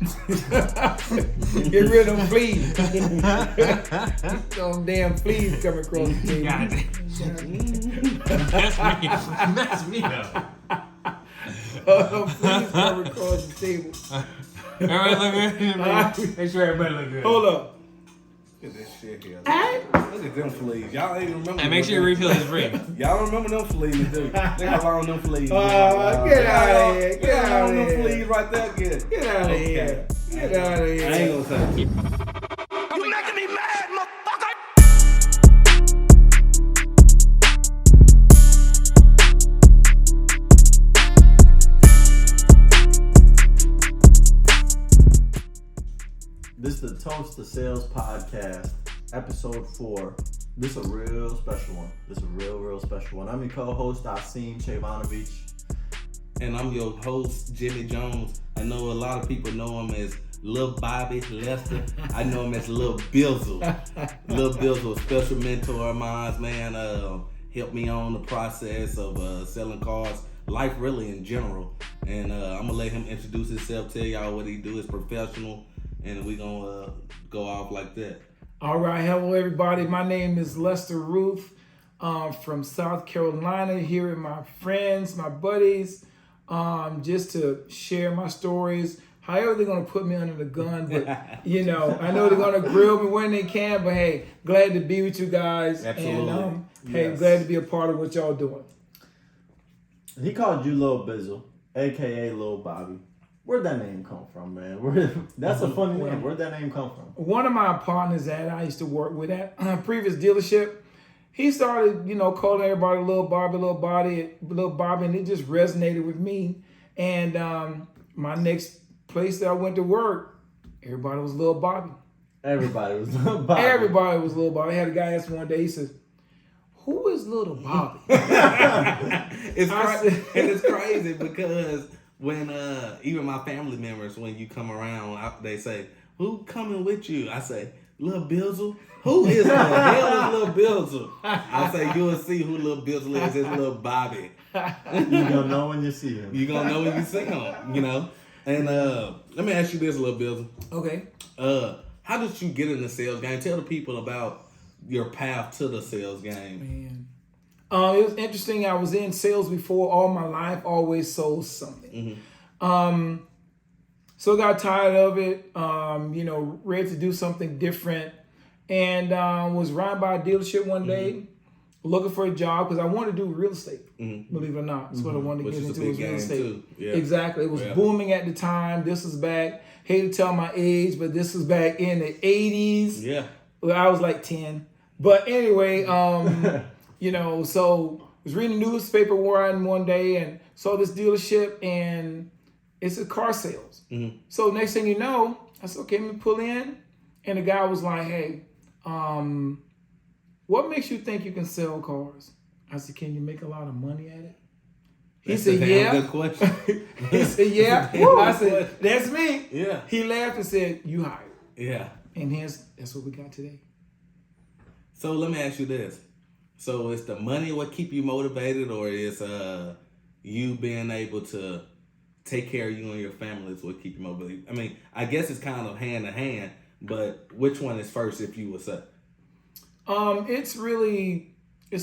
Get rid of them fleas. Them damn fleas coming across the table. That's me though. Them fleas coming across the table. Everybody look good. Make sure everybody look good. Hold up. Look at this shit here. Look at them fleas. Y'all ain't remember. And make sure you refill his ring. Y'all don't remember them fleas, do you? Look how long them fleas. Get out of here. Get out of them here. fleas right there. Get Out of here. Get out of here. I ain't gonna say. You making me mad, motherfucker! This is the Toast to Sales podcast, episode 4. This is a real special one. Real special one. I'm your co-host, Asim Chavanovich. And I'm your host, Jimmy Jones. I know a lot of people know him as Lil Bobby Lester. I know him as Lil Bizzle. Lil Bizzle, a special mentor of mine, man. Helped me on the process of selling cars, life really in general. And I'm going to let him introduce himself, tell y'all what he do. It's professional. And we're going to go off like that. All right. Hello, everybody. My name is Lester Ruth from South Carolina, here with my friends, my buddies, just to share my stories. However they're going to put me under the gun, but, I know they're going to grill me when they can, but, hey, glad to be with you guys. Absolutely. And, hey, glad to be a part of what y'all doing. He called you Lil Bizzle, a.k.a. Lil Bobby. Where'd that name come from, man? That's a funny name. Where'd that name come from? One of my partners that I used to work with at a previous dealership, he started, calling everybody Lil Bobby, and it just resonated with me. And my next place that I went to work, everybody was Lil Bobby. Everybody was Lil Bobby. Everybody was Lil Bobby. I had a guy ask me one day, he says, "Who is Lil Bobby?" It's crazy because when even my family members, when you come around, they say, "Who coming with you?" I say, "Lil Bizzle." Who is the hell is Lil Bizzle? I say, you'll see who Lil Bizzle is. It's Lil Bobby. You're gonna know when you see him. You're gonna know when you see him, And let me ask you this, Lil Bizzle. Okay. How did you get in the sales game? Tell the people about your path to the sales game. Man. It was interesting. I was in sales before all my life, always sold something. Mm-hmm. So I got tired of it, ready to do something different. And was riding by a dealership one day, looking for a job because I wanted to do real estate, believe it or not. That's what I wanted to get into, was real estate. Too. Yeah. Exactly. It was booming at the time. This was back, hate to tell my age, but this was back in the 80s. Yeah. Well, I was like 10. But anyway, so I was reading the newspaper one day and saw this dealership, and it's a car sales. Mm-hmm. So next thing you know, I said, okay, let me pull in. And the guy was like, hey, what makes you think you can sell cars? I said, can you make a lot of money at it? He said, yeah. Good question. He said, yeah. I said, that's me. Yeah. He laughed and said, you hired. Yeah. And that's what we got today. So let me ask you this. So is the money what keep you motivated, or is you being able to take care of you and your family is what keep you motivated? I mean, I guess it's kind of hand in hand, but which one is first, if you would say? It's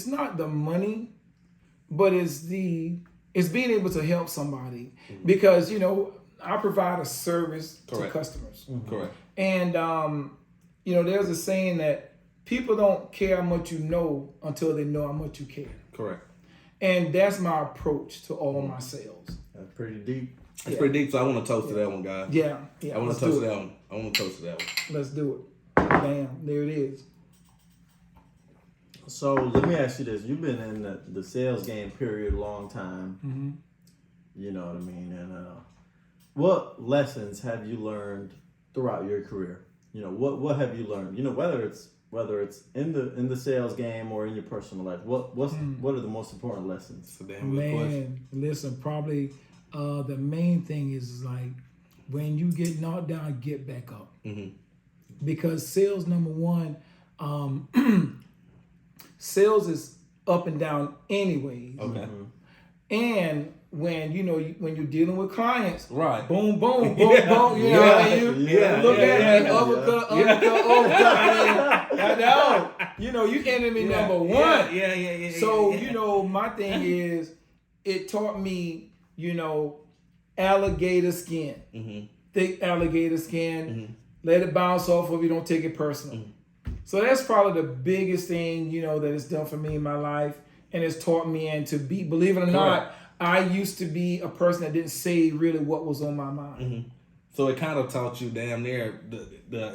not the money, but it's being able to help somebody, because, I provide a service to customers. Correct. And, there's a saying that people don't care how much you know until they know how much you care. Correct. And that's my approach to all my sales. That's pretty deep. That's pretty deep, so I want to toast to that one, guys. Yeah. I want to toast to that one. Let's do it. Bam, there it is. So let me ask you this. You've been in the sales game period a long time. Mm-hmm. You know what I mean? And what lessons have you learned throughout your career? What have you learned? Whether it's in the sales game or in your personal life, what are the most important lessons? That's a damn good question. Listen, probably the main thing is like when you get knocked down, get back up. Mm-hmm. Because sales, number one, sales is up and down anyways. Okay. And when when you're dealing with clients, Right. boom, boom, boom, boom. You know what I mean? You look at me, uppercut. I know. You enemy number one. Yeah. So my thing is, it taught me, alligator skin. Mm-hmm. Thick alligator skin. Mm-hmm. Let it bounce off of you. Don't take it personal. Mm-hmm. So that's probably the biggest thing, that it's done for me in my life. And it's taught me, and to be, believe it or not, I used to be a person that didn't say really what was on my mind. Mm-hmm. So it kind of taught you damn near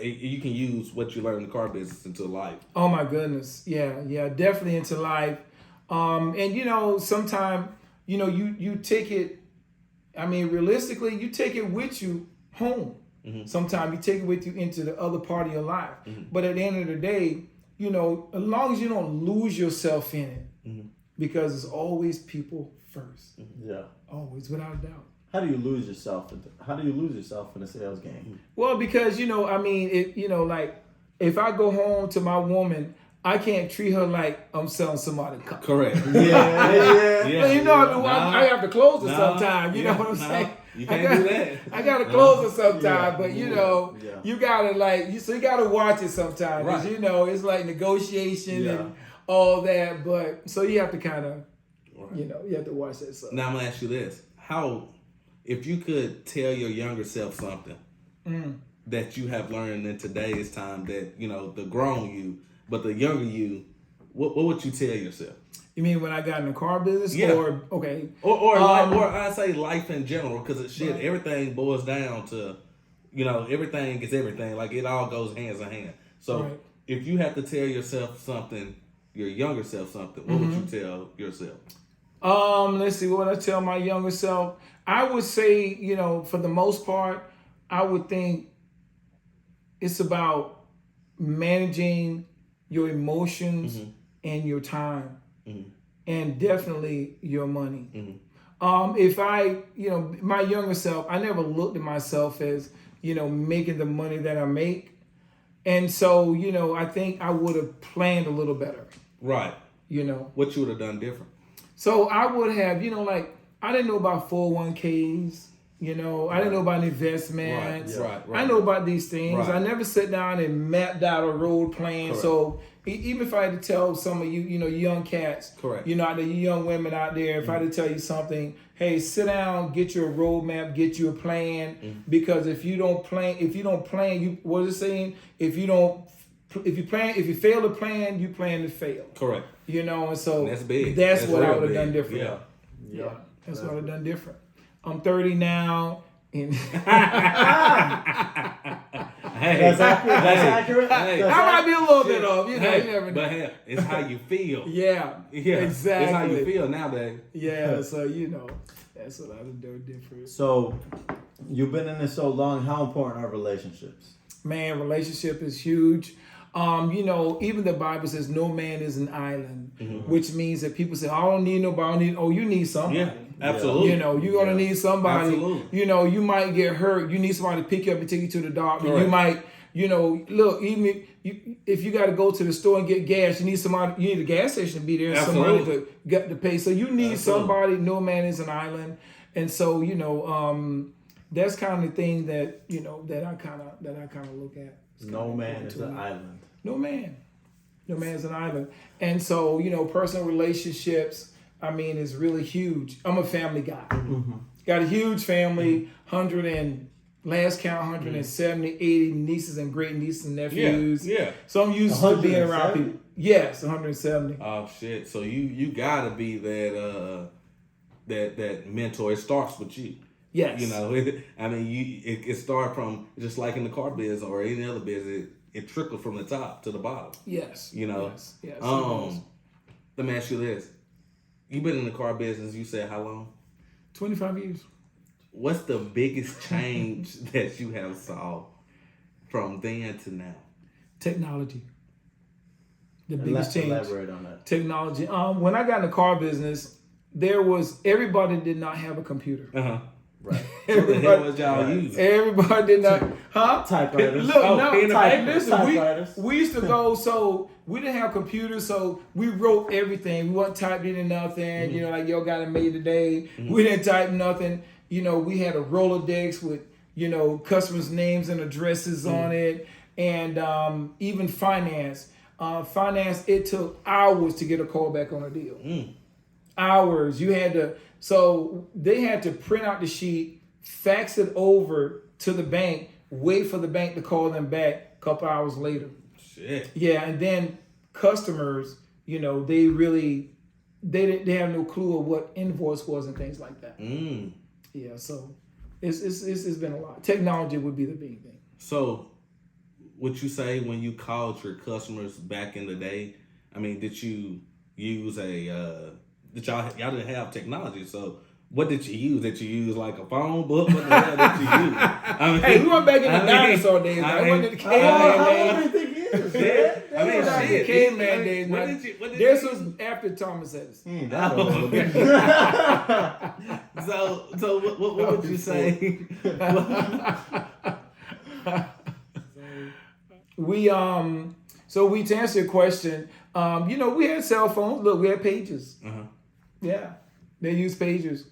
you can use what you learned in the car business into life. Oh my goodness. Yeah, definitely into life. And sometimes, you take it, realistically, you take it with you home. Mm-hmm. Sometimes you take it with you into the other part of your life. Mm-hmm. But at the end of the day, as long as you don't lose yourself in it, Mm-hmm. because it's always people first. Yeah. Always, without a doubt. How do you lose yourself in a sales game? Well, because like if I go home to my woman, I can't treat her like I'm selling somebody a cup. Correct. Yeah. I have to close her sometime. You know what I'm saying? You can't do that. I gotta close her sometime, but you gotta so you gotta watch it sometimes. Right. Because it's like negotiation and all that. But so you have to kind of, you have to watch that stuff. Now I'm gonna ask you this: if you could tell your younger self something that you have learned in today's time, that the grown you, but the younger you, what would you tell yourself? You mean when I got in the car business? Yeah. Or okay. Or I say life in general, because everything boils down to, everything is everything. Like it all goes hands in hand. So if you have to tell yourself something, your younger self something, what would you tell yourself? Let's see, what would I tell my younger self? I would say, for the most part, I would think it's about managing your emotions and your time, and definitely your money. If I, my younger self, I never looked at myself as, making the money that I make. And so, I think I would have planned a little better. Right. What you would have done different? So I would have, I didn't know about 401ks. I didn't know about investments. Right. I know about these things. Right. I never sat down and mapped out a road plan. Correct. So even if I had to tell some of you, young cats, Correct. you young women out there, if I had to tell you something, hey, sit down, get you a roadmap, get you a plan. Because if you don't plan, you, what is it saying? If you fail to plan, you plan to fail. Correct. And so That's big. That's what I real would have big. done different. Yeah. That's what I would have done different. I'm 30 now. And Hey, That's accurate. Hey. I might be a little bit off, you Hey, never know. but hey, it's how you feel. Yeah, exactly. It's how you feel nowadays. Yeah, so that's what I would have done different. So, you've been in this so long. How important are relationships? Man, relationship is huge. Even the Bible says no man is an island, which means that people say, I don't need nobody. You need somebody. Yeah, absolutely. You're going to need somebody. Absolutely. You might get hurt. You need somebody to pick you up and take you to the doctor. Correct. You might, look, even if you got to go to the store and get gas, you need a gas station to be there. Absolutely. Somebody to get to pay. So you need somebody. No man is an island. And so, that's kind of the thing that, that I kind of look at. No man is an island. No man. No man is an island. And so, personal relationships, is really huge. I'm a family guy. Got a huge family, 170, 80 nieces and great nieces and nephews. Yeah. So I'm used to being around people. Yes, 170. Oh shit! So you gotta be that mentor. It starts with you. Yes. It starts from just like in the car business or any other business. It trickles from the top to the bottom. Yes. Yes. Yes. Let me ask you this: you've been in the car business. You said how long? 25 years. What's the biggest change that you have saw from then to now? Technology. The biggest change. Elaborate on that. Technology. When I got in the car business, everybody did not have a computer. Right. What the hell was y'all using? Everybody did not, huh? Typewriters. Look, Oh, no, pen and paper. listen, Typewriters. we used to go, so we didn't have computers, so we wrote everything. We wasn't typing in nothing, you know, like y'all got it made today. We didn't type nothing. You know, we had a Rolodex with, you know, customers' names and addresses on it. And even finance. Finance, it took hours to get a call back on a deal. Hours. You had to, so they had to print out the sheet, fax it over to the bank, wait for the bank to call them back a couple hours later. Shit. Yeah, and then customers, you know, they have no clue of what invoice was and things like that. Yeah, so it's been a lot. Technology would be the big thing. So, would you say when you called your customers back in the day, I mean, did you use y'all didn't have technology, so what did you use? Did you use like a phone book? What the hell did you use? I mean, Hey, we went back in the dinosaur days. It wasn't the caveman How days. old do you think it is? Yeah, I mean, It was like the shit. caveman days. What man. did you This use? was after Thomas Edison. So what would you say? So to answer your question, you know, we had cell phones. Look, we had pagers. Yeah, they used pagers.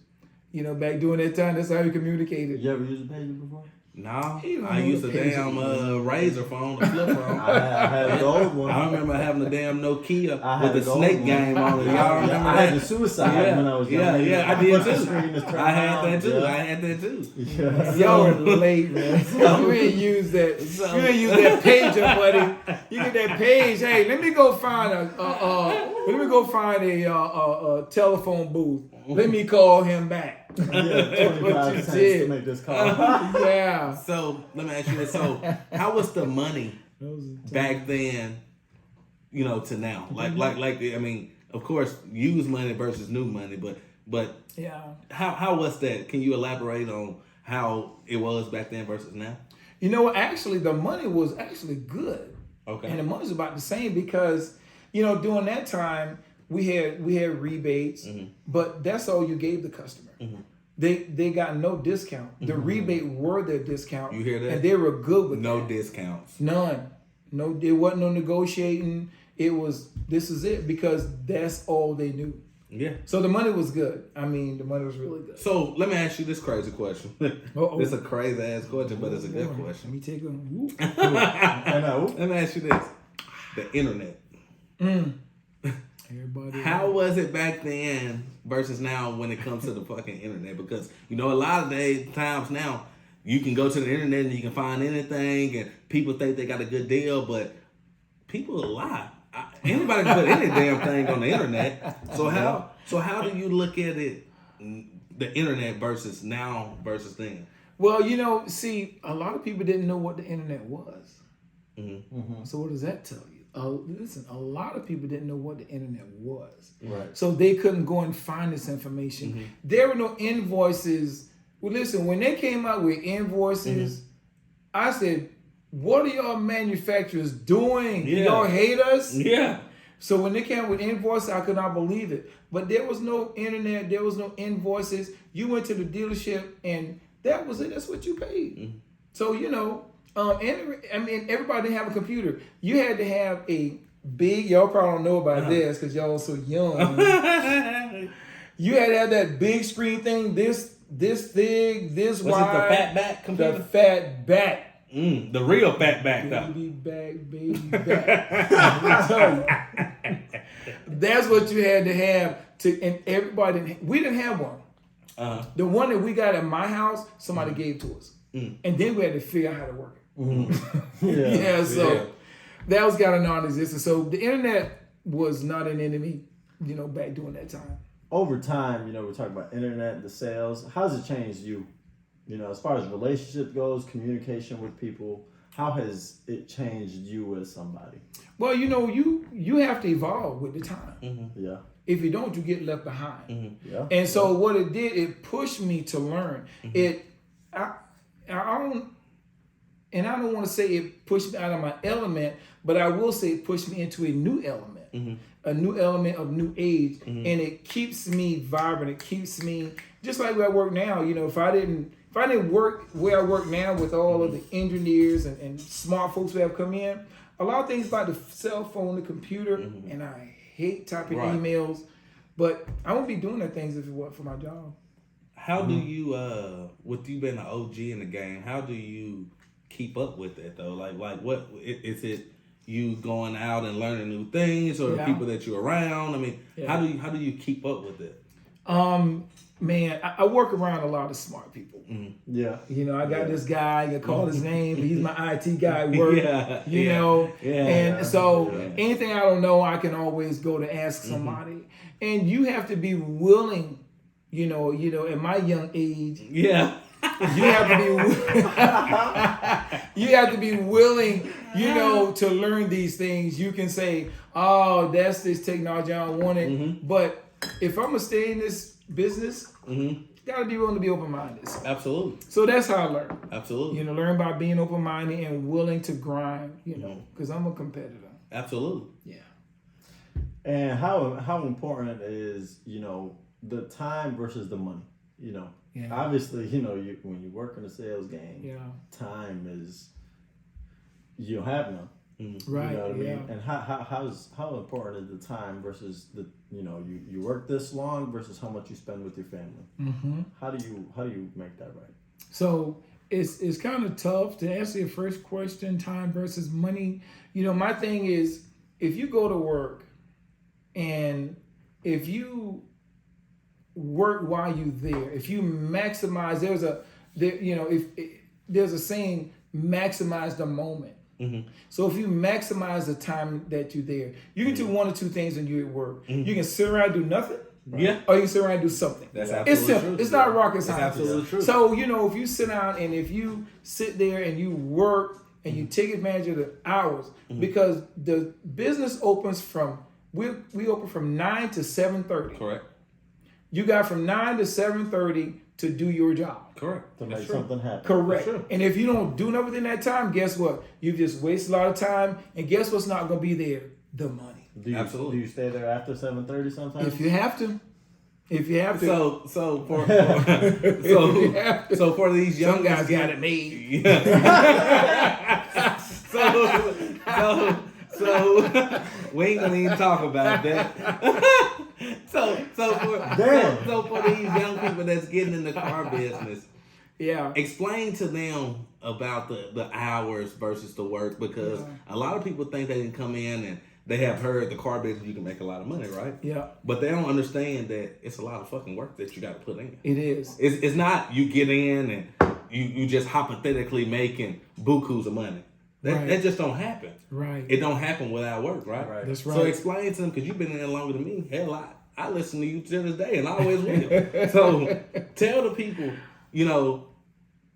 You know, back during that time, that's how we communicated. You ever used a pager before? No, He don't I know used the a pager. damn razor phone, a flip phone. I had the old one. I remember having the damn Nokia I with had the the snake old game one. on it. Y'all remember I that? had the suicide when I was young. Yeah, I did The too. screen is turned I had on. that too. Yeah. I had that too. Yeah. Y'all were late, man. You ain't use that. You ain't use that pager, buddy. You get that page. Hey, let me go find a telephone booth. Let me call him back. Yeah, 25 cents to did. make this call. Yeah. So let me ask you this: so how was the money back then? You know, to now, like I mean, of course, used money versus new money, but Yeah. how was that? Can you elaborate on how it was back then versus now? You know what? Actually, the money was actually good. Okay. And the money's about the same because, you know, during that time we had rebates, but that's all you gave the customer. They got no discount. The rebate were their discount. You hear that? And they were good with No that. discounts. None. No, there wasn't no negotiating. It was, this is it, because that's all they knew. Yeah. So the money was good. I mean, the money was really good. So let me ask you this crazy question. Uh-oh. It's a crazy ass question, but it's a good Let question. me take a whoop. I know. Let me ask you this: the internet. Everybody. How was it back then versus now when it comes to the fucking internet? Because you know, a lot of times now you can go to the internet and you can find anything, and people think they got a good deal, but people lie. Anybody can put any damn thing on the internet. So how do you look at it, the internet versus now versus then? Well, you know, see, a lot of people didn't know what the internet was. So what does that tell you? Listen, a lot of people didn't know what the internet was. Right. So they couldn't go and find this information. There were no invoices. Well, listen, when they came out with invoices, I said, what are y'all manufacturers doing? Yeah. Y'all hate us? Yeah. So when they came with invoices, I could not believe it. But there was no internet. There was no invoices. You went to the dealership and that was it. That's what you paid. So, you know, everybody didn't have a computer. You had to have a big, y'all probably don't know about this because y'all are so young. You had to have that big screen thing, this thick, this Was wide. it the fat back computer? The fat back. The real fat back though. Baby back. I'm telling you. That's what you had to have and everybody we didn't have one. The one that we got at my house, somebody gave to us. And then we had to figure out how to work it. Yeah, so that was kind of non-existent. So the internet was not an enemy, you know, back during that time. Over time, you know, we're talking about internet, the sales. How's it changed you? You know, as far as relationship goes, communication with people, how has it changed you as somebody? Well, you know, you have to evolve with the time. Yeah. If you don't, you get left behind. Yeah. And so what it did, it pushed me to learn. I don't want to say it pushed me out of my element, but I will say it pushed me into a new element, a new element of new age, and it keeps me vibrant. It keeps me just like where I work now, you know, if I didn't work where I work now with all of the engineers and smart folks who have come in, a lot of things about the cell phone, the computer, and I hate typing emails, but I won't be doing that things if it wasn't for my job. How do you, with you being an OG in the game, how do you keep up with that though? Like what is it? You going out and learning new things, or the people that you're around? I mean, how do you keep up with it? Man, I work around a lot of smart people. Yeah. You know, I got this guy, I call his name, but he's my IT guy at work. You know, and so anything I don't know, I can always go to ask somebody. And you have to be willing, you know, at my young age. Yeah. You have to be willing, you know, to learn these things. You can say, oh, that's this technology I don't want it. But if I'm gonna stay in this business, you gotta be willing to be open-minded. Absolutely. So that's how I learn. Absolutely. You know, learn by being open-minded and willing to grind, you know, because I'm a competitor. Absolutely. Yeah. And how important is, you know, the time versus the money, you know? Yeah. Obviously, you know, when you work in a sales game, time is, you don't have none. Right. You know what I mean? And how important is the time versus the, you know, you work this long versus how much you spend with your family? How do you make that right? So it's kind of tough to answer your first question, time versus money. You know, my thing is, if you go to work and if you work while you're there, if you maximize, there's a saying, maximize the moment. So if you maximize the time that you're there, you can do one or two things when you're at work. You can sit around and do nothing. Yeah. Or you can sit around and do something. That's absolutely It's simple. true. It's not rocket science. That's absolutely true. So, you know, if you sit down and if you sit there and you work and you take advantage of the hours, because the business opens from, we open from 9 to 7:30. Correct. You got from 9 to 7:30 to do your job. Correct. To make something happen. Correct. And if you don't do nothing within that time, guess what? You've just wasted a lot of time. And guess what's not going to be there? The money. Absolutely. Do you stay there after 7:30 sometimes? If you have to. If you have to. So for these young Some guys got it made. So we ain't gonna even talk about that. So for these young people that's getting in the car business, explain to them about the hours versus the work, because a lot of people think they can come in and they have heard the car business, you can make a lot of money, right? Yeah. But they don't understand that it's a lot of fucking work that you got to put in. It is. It's not you get in and you just hypothetically making bukus of money. That just don't happen. Right. It don't happen without work, right? That's right. So explain to them, because you've been in there longer than me. Hell, I listen to you to this day and I always will. So tell the people, you know,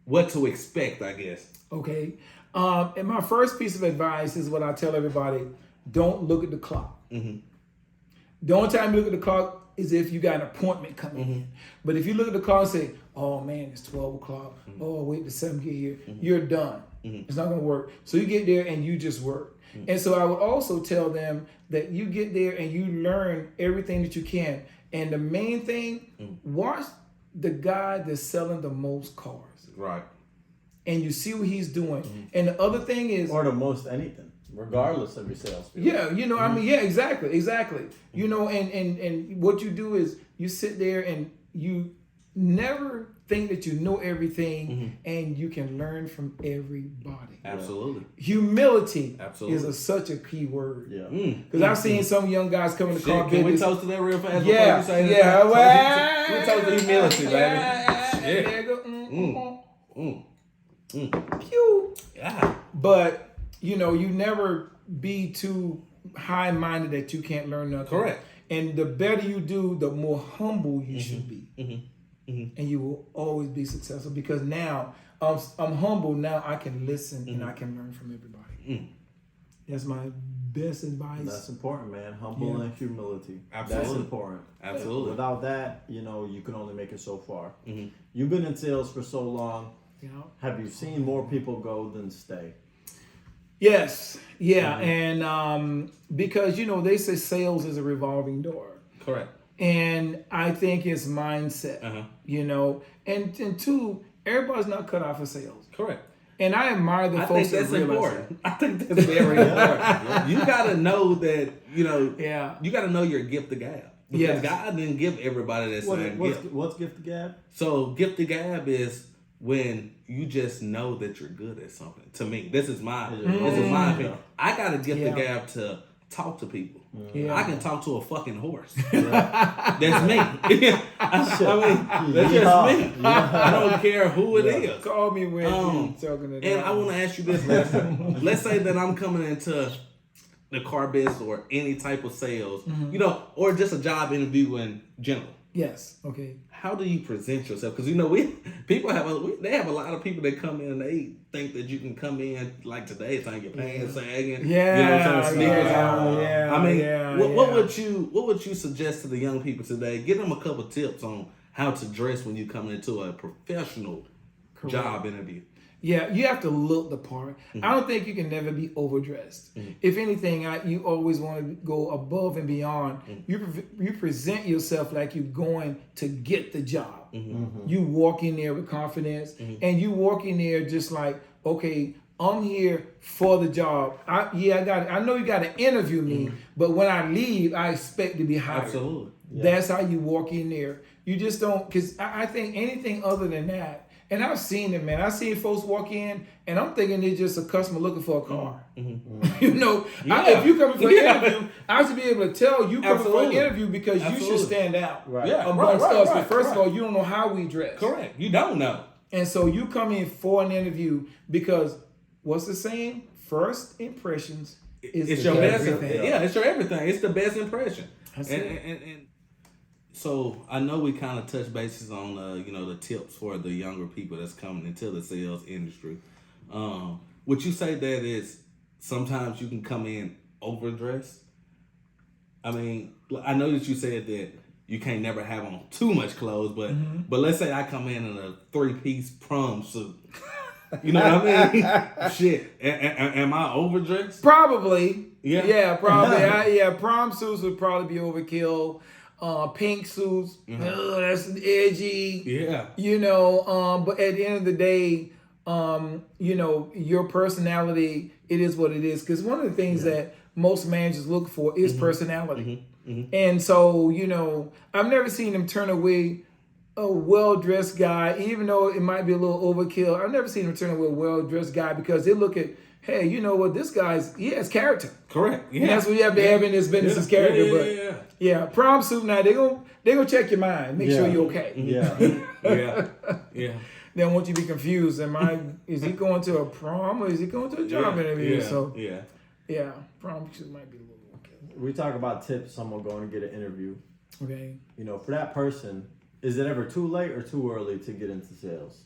what to expect, I guess. Okay. And my first piece of advice is what I tell everybody: don't look at the clock. The only time you look at the clock is if you got an appointment coming in. But if you look at the clock and say, oh man, it's 12 o'clock. Oh, wait, the 7 get here. You're done. It's not going to work. So you get there and you just work. And so I would also tell them that you get there and you learn everything that you can. And the main thing, watch the guy that's selling the most cars. Right. And you see what he's doing. And the other thing is... Or the most anything, regardless of your sales field. Yeah, you know, I mean, yeah, exactly. You know, and what you do is you sit there and you never think that you know everything, and you can learn from everybody. Absolutely. Humility Absolutely. is such a key word. Yeah. Because I've seen some young guys come in the car Can we business. toast to that real fast? Yeah, before you say yeah. that? We toast to humility, baby. There you go. Pew. Yeah. But, you know, you never be too high-minded that you can't learn nothing. Correct. And the better you do, the more humble you should be. And you will always be successful, because now I'm humble. Now I can listen and I can learn from everybody. That's my best advice. That's important, man. Humble and humility. Absolutely. That's important. Absolutely. Without that, you know, you can only make it so far. You've been in sales for so long. Yeah. Have you seen more people go than stay? Yes. Yeah. And because, you know, they say sales is a revolving door. Correct. And I think it's mindset, you know. And two, everybody's not cut out for sales. Correct. And I admire the I folks think that's that realize important. I think that's very important. You gotta know that, you know, Yeah. you gotta know your gift of gab. Because God didn't give everybody that same gift. What's gift of gab? So gift of gab is when you just know that you're good at something. To me, this is my opinion. I got a gift of gab to talk to people. Yeah. I can talk to a fucking horse. That's me. I mean, that's just me. I don't care who it is. Call me when you're talking to them. And I want to ask you this, Lester. Let's say that I'm coming into the car business or any type of sales, you know, or just a job interview in general. Yes. Okay. How do you present yourself? Because you know, they have a lot of people that come in and they think that you can come in like today, saying your pants sagging, you know what I'm saying, sneakers on. I mean, what would you suggest to the young people today? Give them a couple tips on how to dress when you come into a professional job interview. Yeah, you have to look the part. I don't think you can never be overdressed. If anything, you always want to go above and beyond. You present yourself like you're going to get the job. You walk in there with confidence, and you walk in there just like, okay, I'm here for the job. I know you got to interview me, but when I leave, I expect to be hired. Absolutely. That's how you walk in there. You just don't, because I think anything other than that. And I've seen it, man. I've seen folks walk in, and I'm thinking they're just a customer looking for a car. You know, if you coming for an interview, I should be able to tell you coming for an interview because you should stand out amongst us. But first of all, you don't know how we dress. Correct. You don't know. And so you come in for an interview because what's the saying? First impressions is your best. everything. Yeah, it's your everything. It's the best impression. That's And so I know we kind of touch bases on you know, the tips for the younger people that's coming into the sales industry. Would you say that is sometimes you can come in overdressed? I mean, I know that you said that you can't never have on too much clothes, but let's say I come in a 3-piece prom suit. You know what I mean? Shit, am I overdressed? Probably. Yeah. Probably. Prom suits would probably be overkill. Pink suits, that's edgy. Yeah. You know, but at the end of the day, you know, your personality, it is what it is. Because one of the things that most managers look for is personality. And so, you know, I've never seen them turn away a well-dressed guy, even though it might be a little overkill. I've never seen them turn away a well-dressed guy because they look at, hey, you know what, he has character. Correct. Yeah. And that's what you have to have in this business is character. Yeah, prom suit now, they gonna check your mind, make sure you're okay. Yeah. They don't want you to be confused. Is he going to a prom or is he going to a job interview? So prom suit might be a little okay. We talk about tips, someone going to get an interview. Okay. You know, for that person, is it ever too late or too early to get into sales?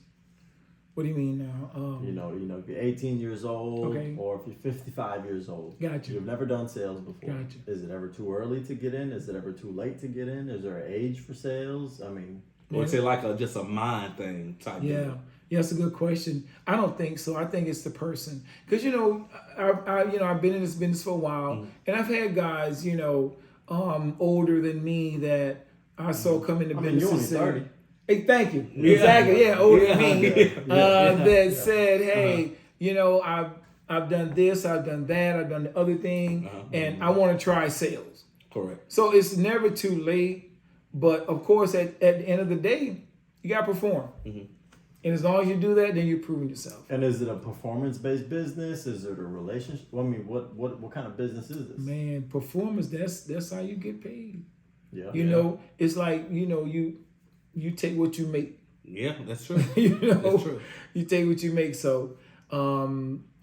What do you mean now? You know, if you're 18 years old Okay. or if you're 55 years old. Gotcha. You've never done sales before. Gotcha. Is it ever too early to get in? Is it ever too late to get in? Is there an age for sales? I mean, Or is it like just a mind thing type deal? Yeah, that's a good question. I don't think so. I think it's the person. Because, you know, I've been in this business for a while, and I've had guys, you know, older than me that I saw come into business. You're only and say, 30. Hey, thank you. Exactly. Yeah, older than me. Yeah. That said, hey, you know, I've done this, I've done that, I've done the other thing, and I want to try sales. Correct. So it's never too late, but of course, at the end of the day, you got to perform. And as long as you do that, then you're proving yourself. And is it a performance-based business? Is it a relationship? I mean, what kind of business is this? Man, performance, that's how you get paid. Yeah. You know, it's like, you know, you take what you make. Yeah, that's true. You know, That's true. You take what you make. So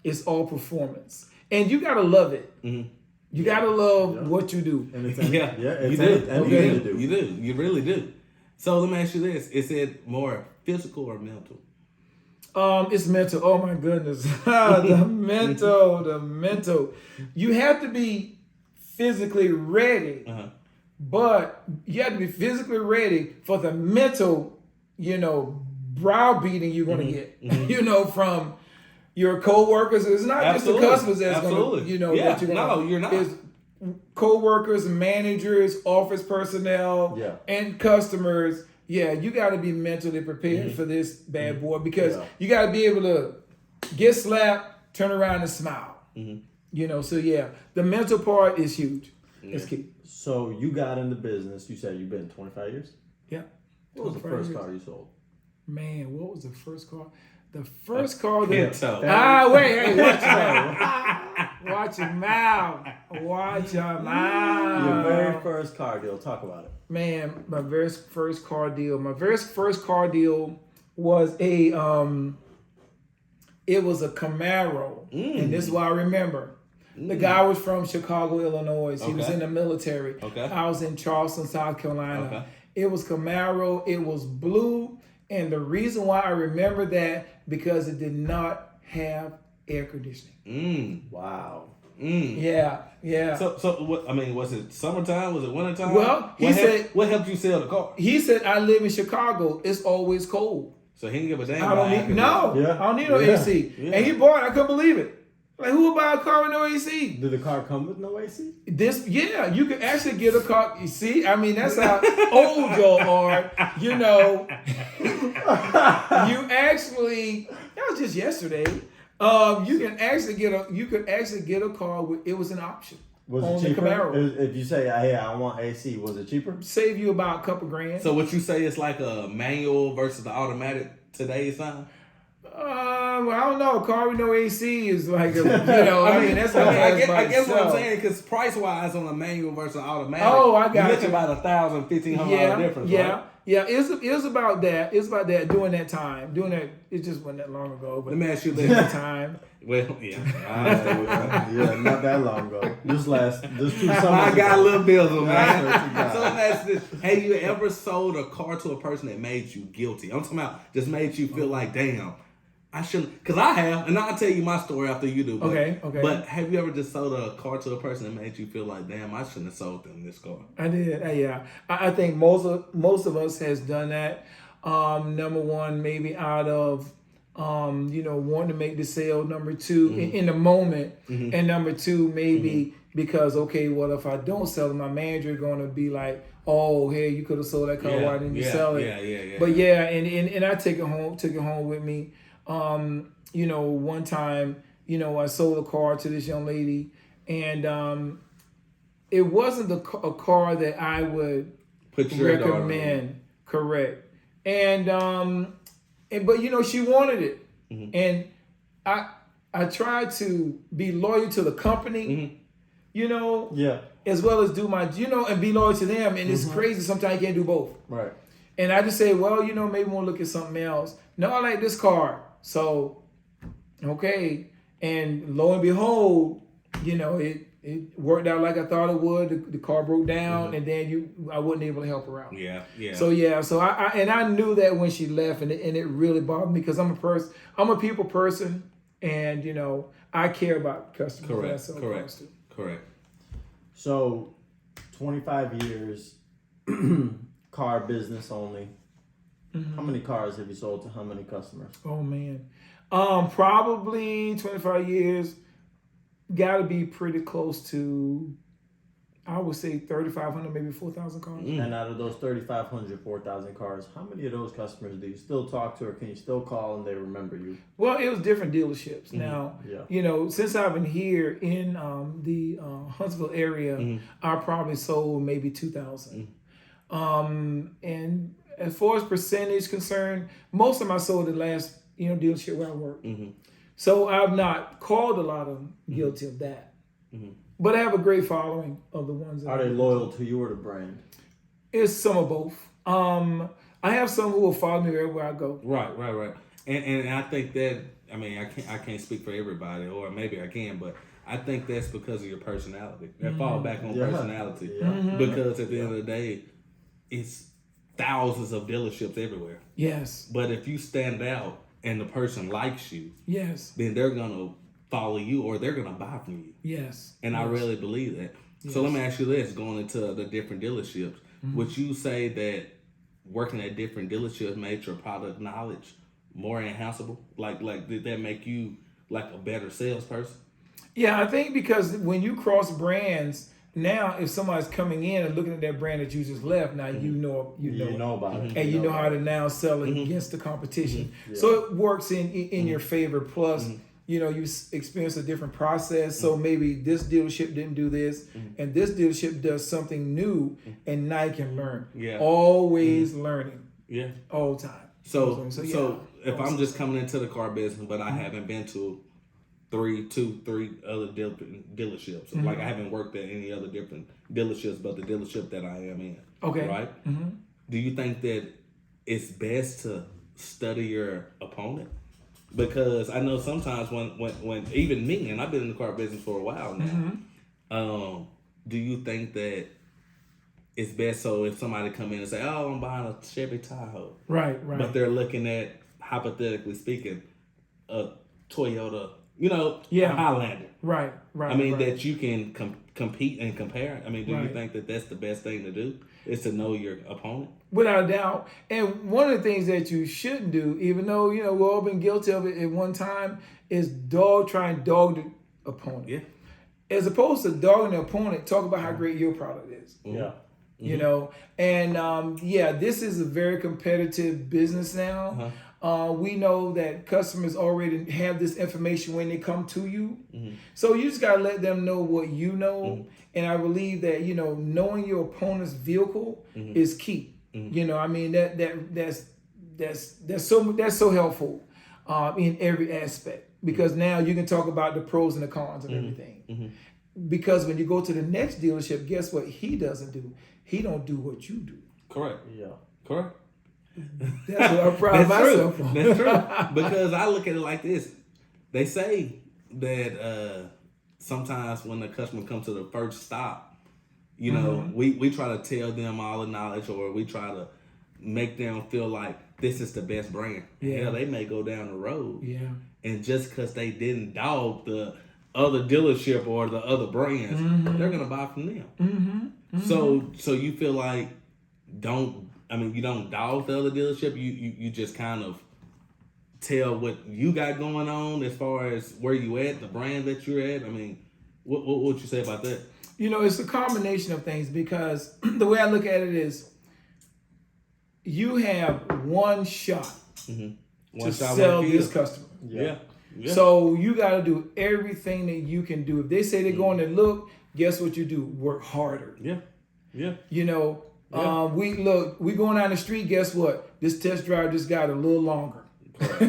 it's all performance. And you got to love it. You got to love what you do. And it's You do. anything to do. You do. You really do. So let me ask you this: is it more physical or mental? It's mental. Oh my goodness, the mental. You have to be physically ready, but you have to be physically ready for the mental, you know, browbeating you're going to get, you know, from your co-workers. It's not just the customers that's going to, you know, Yeah. that you're No, gonna, you're not. co-workers, managers, office personnel, Yeah. and customers, you got to be mentally prepared for this bad boy, because you got to be able to get slapped, turn around and smile. So the mental part is huge. It's key. So you got into business. You said you've been 25 years? Yeah. What was the 25 first years. car you sold? Man, what was the first car? The first car that... Pinto. Wait, hey, watch your mouth. Watch your mouth. Watch your mouth. Your very first car deal. Talk about it. Man, my very first car deal. My very first car deal was it was a Camaro. And this is what I remember. The guy was from Chicago, Illinois. He was in the military. Okay. I was in Charleston, South Carolina. Okay. It was Camaro. It was blue. And the reason why I remember that, because it did not have air conditioning. Wow. Yeah. So what? I mean, was it summertime? Was it wintertime? Well, he said... What helped you sell the car? He said, I live in Chicago. It's always cold. So he didn't give a damn. I don't need I don't need no AC. Yeah. And he bought it. I couldn't believe it. Like, who would buy a car with no AC? Did the car come with no AC? You could actually get a car. You see, I mean, that's how old y'all are. You actually, that was just yesterday. You could actually get a car with, it was an option. Was on it the cheaper? Camaro. If you say, hey, I want AC, was it cheaper? Save you about a couple grand. So what you say is like a manual versus the automatic today's time? Well, I don't know. A car with no AC is like a, I mean, that's what I guess what I'm saying, because price wise on a manual versus automatic, I got it's about $1,000, $1,500 difference. Right? It was about that. It was about that during that time. It just wasn't that long ago. But Let me ask you during this. that time. Well, Yeah, not that long ago. Just 2 summers I got a ago. little bizzle, man. That's what you So got. let me ask you this. Have you ever sold a car to a person that made you guilty? I'm talking about just made you feel like, damn, I shouldn't, because I have, and I'll tell you my story after you do. But, Okay. But have you ever just sold a car to a person that made you feel like, damn, I shouldn't have sold them this car? I did. I think most of us has done that. Number one, maybe out of wanting to make the sale. Number two, in the moment, and number two, maybe because well, if I don't sell it, my manager is going to be like, oh, hey, you could have sold that car. Why didn't you sell it? Yeah. But and I took it home with me. One time, I sold a car to this young lady, and it wasn't a car that I would Put your daughter on. recommend. Correct. And but she wanted it, and I tried to be loyal to the company, Yeah. as well as do my, and be loyal to them. And it's crazy. Sometimes you can't do both. Right. And I just say, well, maybe we'll look at something else. No, I like this car. So, okay. And lo and behold, it worked out like I thought it would. The car broke down, and then I wasn't able to help her out. Yeah. So I knew that when she left, and it really bothered me, because I'm a people person, and I care about customers. Correct. So, 25 years, car business only. How many cars have you sold to how many customers? Oh man, probably 25 years. Got to be pretty close to, I would say 3,500, maybe 4,000 cars. And out of those 3,500, 4,000 cars, how many of those customers do you still talk to, or can you still call and they remember you? Well, it was different dealerships. Now, Yeah. since I've been here in the Huntsville area, I probably sold maybe 2,000. And as far as percentage concerned, most of them I sold the last dealership where I worked. So I've not called a lot of them guilty of that. But I have a great following of the ones that Are they loyal to you or the brand? It's some of both. I have some who will follow me everywhere I go. Right. And I think that, I mean, I can't speak for everybody, or maybe I can, but I think that's because of your personality. That fall back on personality. Because at the end of the day, it's thousands of dealerships everywhere. Yes. But if you stand out and the person likes you, Yes. then they're gonna follow you, or they're gonna buy from you. Yes. And I really believe that. So let me ask you this: going into the different dealerships, would you say that working at different dealerships made your product knowledge more enhanceable? Like did that make you like a better salesperson? Yeah, I think because when you cross brands, now if somebody's coming in and looking at that brand that you just left, now you know about it. and you know how to now sell it against the competition. Yeah. So it works in your favor. Plus, you know, you experience a different process. So maybe this dealership didn't do this, and this dealership does something new, and now you can learn. Yeah. Always learning. Yeah. All the time. So yeah. if I'm just coming into the car business, but I haven't been to three other dealerships. Like I haven't worked at any other different dealerships, but the dealership that I am in. Okay. Right. Do you think that it's best to study your opponent? Because I know sometimes when even me, and I've been in the car business for a while now. Do you think that it's best so if somebody come in and say, "Oh, I'm buying a Chevy Tahoe," right, but they're looking at, hypothetically speaking, a Toyota, a Highlander. Right. I mean, that you can compete and compare. I mean, do you think that that's the best thing to do? Is to know your opponent? Without a doubt. And one of the things that you shouldn't do, even though, we've all been guilty of it at one time, is try and dog the opponent. Yeah. As opposed to dogging the opponent, talk about how great your product is. Yeah. You know, and this is a very competitive business now. We know that customers already have this information when they come to you. So you just got to let them know what you know. And I believe that, knowing your opponent's vehicle is key. I mean, that's so helpful in every aspect, because now you can talk about the pros and the cons of everything. Because when you go to the next dealership, guess what he doesn't do? He don't do what you do. Correct. Yeah. Correct. That's what I'm proud of myself on. That's true. Because I look at it like this. They say that sometimes when the customer comes to the first stop, we try to tell them all the knowledge, or we try to make them feel like this is the best brand. Yeah. Hell, they may go down the road. Yeah. And just because they didn't dog the other dealership or the other brands, they're going to buy from them. So you feel like you don't dog the other dealership. You just kind of tell what you got going on as far as where you at, the brand that you're at. I mean, what would you say about that? It's a combination of things, because the way I look at it is you have one shot to sell this customer. Yeah. So you got to do everything that you can do. If they say they're going to look, guess what you do? Work harder. Yeah. We going down the street, guess what? This test drive just got a little longer.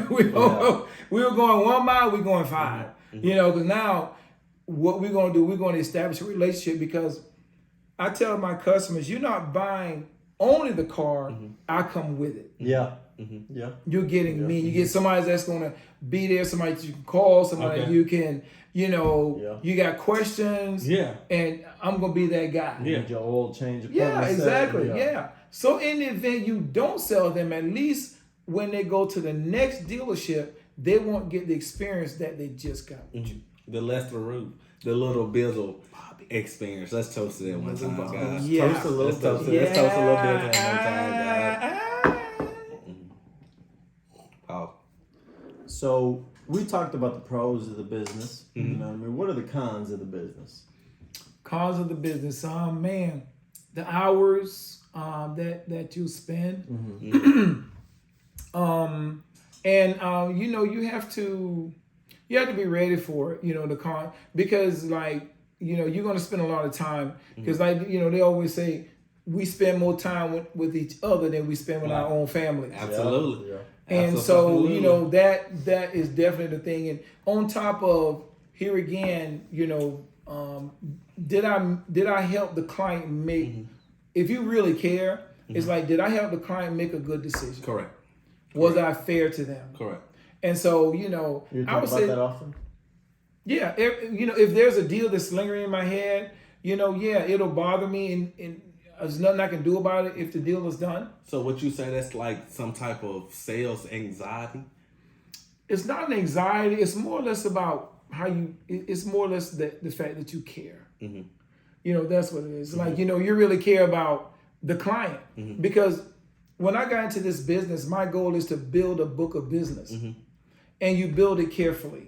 we were going 1 mile, we're going 5. Because now what we're going to do, we're going to establish a relationship, because I tell my customers, you're not buying only the car, I come with it. Yeah. Yeah. You're getting me. You get somebody that's going to be there, somebody that you can call, somebody you can, you got questions. Yeah. And I'm going to be that guy. You need your oil change. Yeah, exactly. Yeah. So in the event you don't sell them, at least when they go to the next dealership, they won't get the experience that they just got with you. The Lester Ruth, the little Bizzle experience. Let's toast to that one time, guys. Yeah. Toast a little. Let's toast Let's toast a little bit. Oh. So we talked about the pros of the business. You know what I mean? What are the cons of the business? Cons of the business, man, the hours that you spend, you have to be ready for it. The con, because you're going to spend a lot of time, because they always say we spend more time with each other than we spend with our own families. Absolutely. Yeah. And so, that is definitely the thing. And on top of, here again, did I help the client make, if you really care, it's like, did I help the client make a good decision? Correct. Was I fair to them? Correct. And so, You I talk would about say, that often? yeah, if there's a deal that's lingering in my head, it'll bother me, and there's nothing I can do about it if the deal is done. So what you say, that's like some type of sales anxiety? It's not an anxiety. It's more or less about it's more or less the fact that you care. That's what it is. Like, you really care about the client. Because when I got into this business, my goal is to build a book of business. and you build it carefully.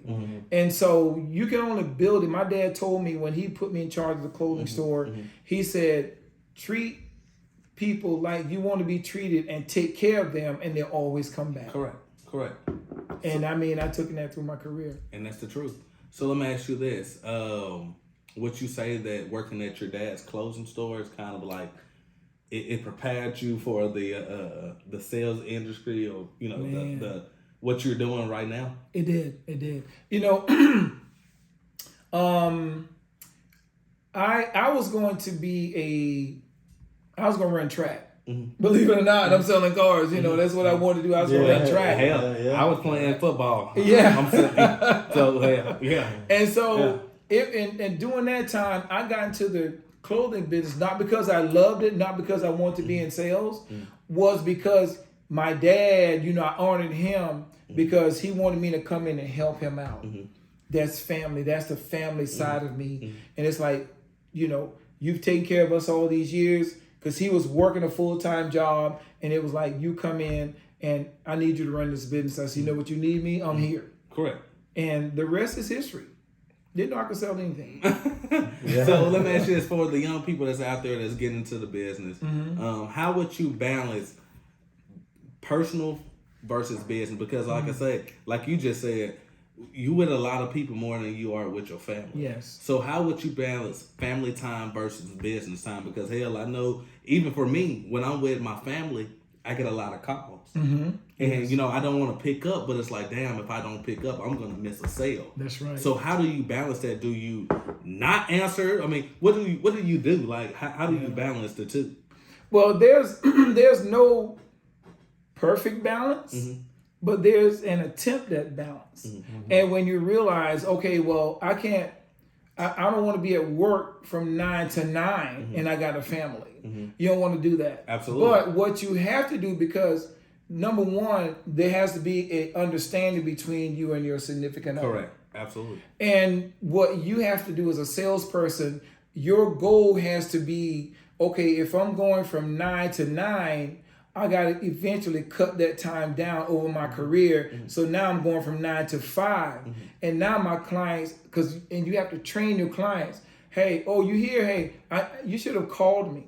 And so you can only build it. My dad told me when he put me in charge of the clothing store, he said, treat people like you want to be treated and take care of them, and they'll always come back. Correct. And I mean, I took that through my career. And that's the truth. So let me ask you this. Would you say that working at your dad's clothing store is kind of like it prepared you for the sales industry, or the what you're doing right now? It did. I was going to run track. Believe it or not, I'm selling cars. That's what I wanted to do. I was going to run track. Hell, I was playing football. Yeah. I'm sitting, so yeah. And so, and during that time, I got into the clothing business not because I loved it, not because I wanted to be in sales, was because my dad. I honored him because he wanted me to come in and help him out. That's family. That's the family side of me. And it's like, you've taken care of us all these years. Because he was working a full-time job, and it was like, you come in, and I need you to run this business. I said, what you need me? I'm here. Correct. And the rest is history. Didn't know I could sell anything. So let me ask you this, for the young people that's out there that's getting into the business, how would you balance personal versus business? Because like I said, like you just said, you with a lot of people more than you are with your family. Yes. So how would you balance family time versus business time? Because hell, I know even for me, when I'm with my family, I get a lot of calls. And I don't want to pick up, but it's like, damn, if I don't pick up, I'm gonna miss a sale. That's right. So how do you balance that? Do you not answer? I mean, what do you do? Like how do you balance the two? Well, there's no perfect balance. But there's an attempt at balance. And when you realize, okay, well, I don't want to be at work from 9 to 9 and I got a family. You don't want to do that. Absolutely. But what you have to do, because number one, there has to be an understanding between you and your significant other. Correct. Absolutely. And what you have to do as a salesperson, your goal has to be, okay, if I'm going from 9 to 9, I got to eventually cut that time down over my career. So now I'm going from 9 to 5. And now my clients, and you have to train your clients. Hey, you here? Hey, you should have called me.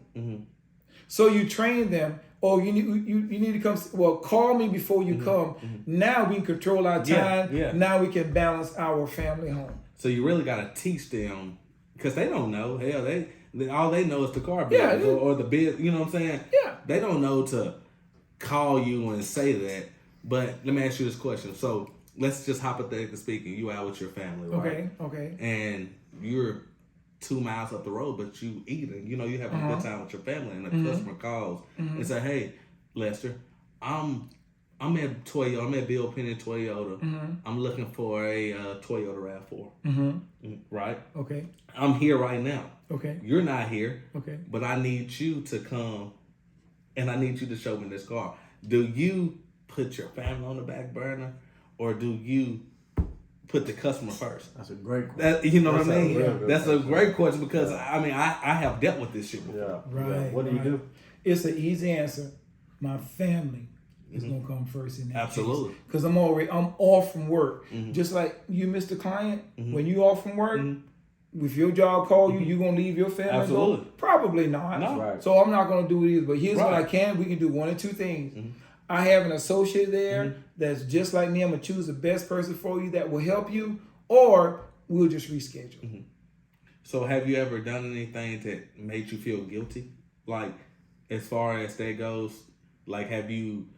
So you train them. You need to come. Well, call me before you come. Now we can control our time. Yeah. Now we can balance our family home. So you really got to teach them, because they don't know. Hell, all they know is the car business or the biz. You know what I'm saying? Yeah. They don't know to call you and say that. But let me ask you this question. So let's just hypothetically speaking, you out with your family, right? Okay. And you're 2 miles up the road, but you eating. You having a good time with your family, and a customer calls and say, "Hey, Lester, I'm at Toyota. I'm at Bill Penney Toyota. I'm looking for a Toyota RAV4. Right? Okay. I'm here right now. Okay. You're not here. Okay. But I need you to come, and I need you to show me this car. Do you put your family on the back burner, or do you put the customer first? That's a great question. You know what I mean? That's a question. great question, because I have dealt with this shit before. Yeah. Right. What do you do? It's an easy answer. My family is gonna come first in that. Absolutely. Because I'm off from work. Just like you missed a client, when you off from work, if your job call you, you gonna leave your family? Absolutely. And go? Probably not. No. Right. So I'm not gonna do it either. But here's what Right. I can. We can do one of two things. I have an associate there that's just like me. I'm gonna choose the best person for you that will help you, or we'll just reschedule. So have you ever done anything that made you feel guilty? Like, as far as that goes, like, have you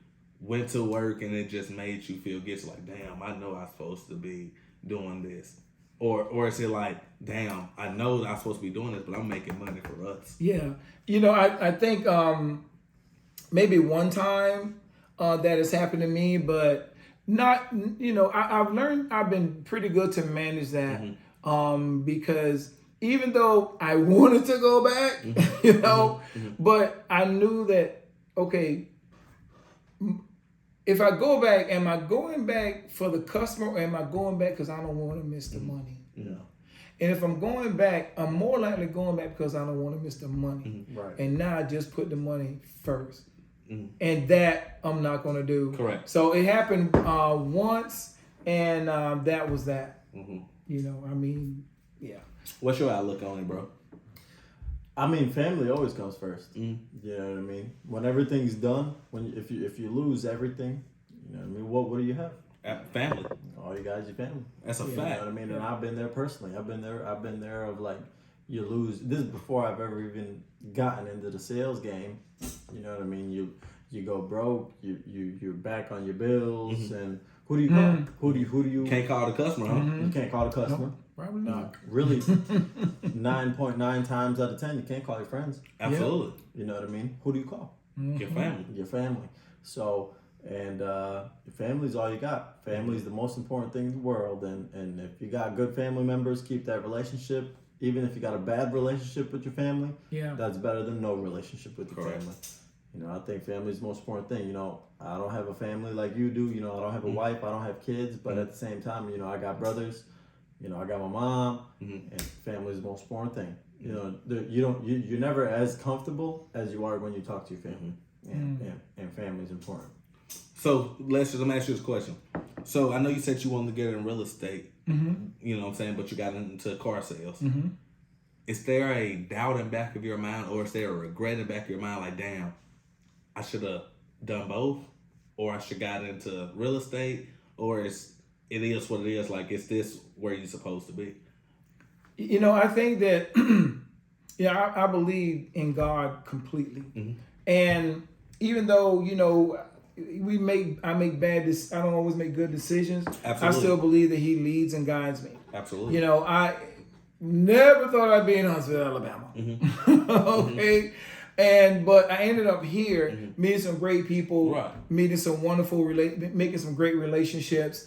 went to work and it just made you feel guilty? Like, damn, I know I'm supposed to be doing this. Or is it like, damn, I know I'm supposed to be doing this, but I'm making money for us? Yeah. I think maybe one time that has happened to me, but not, I've learned, I've been pretty good to manage that because even though I wanted to go back, but I knew that, okay, if I go back, am I going back for the customer, or am I going back because I don't want to miss the money? Yeah. And if I'm going back, I'm more likely going back because I don't want to miss the money. Right. And now I just put the money first. And that I'm not going to do. Correct. So it happened once and that was that. Mm-hmm. You know, I mean, yeah. What's your outlook on it, bro? I mean, family always comes first. Mm. You know what I mean? When everything's done, if you lose everything, you know what I mean? What do you have? Family. All you got is your family. That's a You fact. know what I mean? And I've been there personally. I've been there of like, you lose. This is before I've ever even gotten into the sales game. You know what I mean? You go broke. You're back on your bills, and who do you call? Who do you? Can't call the customer, huh? You can't call the customer. Probably not. Really, 9.9 times out of 10, you can't call your friends. Absolutely. You know what I mean? Who do you call? Your family. Your family. So, and your family's all you got. Family's the most important thing in the world. And if you got good family members, keep that relationship. Even if you got a bad relationship with your family, that's better than no relationship with your family. You know, I think family is the most important thing. You know, I don't have a family like you do. You know, I don't have a wife. I don't have kids. But at the same time, you know, I got brothers. You know, I got my mom. And family is the most important thing. You know, you're never as comfortable as you are when you talk to your family. And family is important. So let me ask you this question. So I know you said you wanted to get in real estate. You know what I'm saying? But you got into car sales. Is there a doubt in the back of your mind, or is there a regret in the back of your mind, like, damn, I should have done both, or I should got into real estate, or it is what it is? Like, is this where you're supposed to be? You know, I think that I believe in God completely, and even though I don't always make good decisions. Absolutely. I still believe that He leads and guides me. Absolutely. You know, I never thought I'd be in Huntsville, Alabama. Okay. But I ended up here meeting some great people, meeting some wonderful, making some great relationships.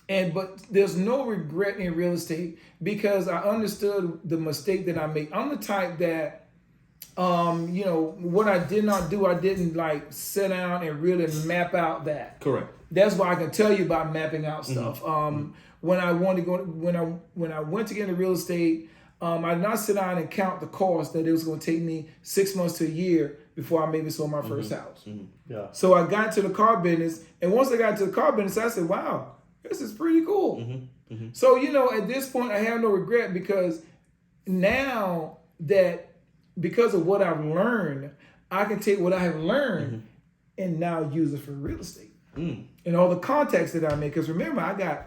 But there's no regret in real estate because I understood the mistake that I made. I'm the type that, what I did not do, I didn't like sit down and really map out that. Correct. That's why I can tell you about mapping out stuff. When I went to get into real estate, I did not sit down and count the cost that it was going to take me 6 months to a year before I maybe sold my first house. So I got into the car business, and once I got into the car business, I said, "Wow, this is pretty cool." So at this point, I have no regret because now that because of what I've learned, I can take what I have learned and now use it for real estate and all the contacts that I make. Because remember, I got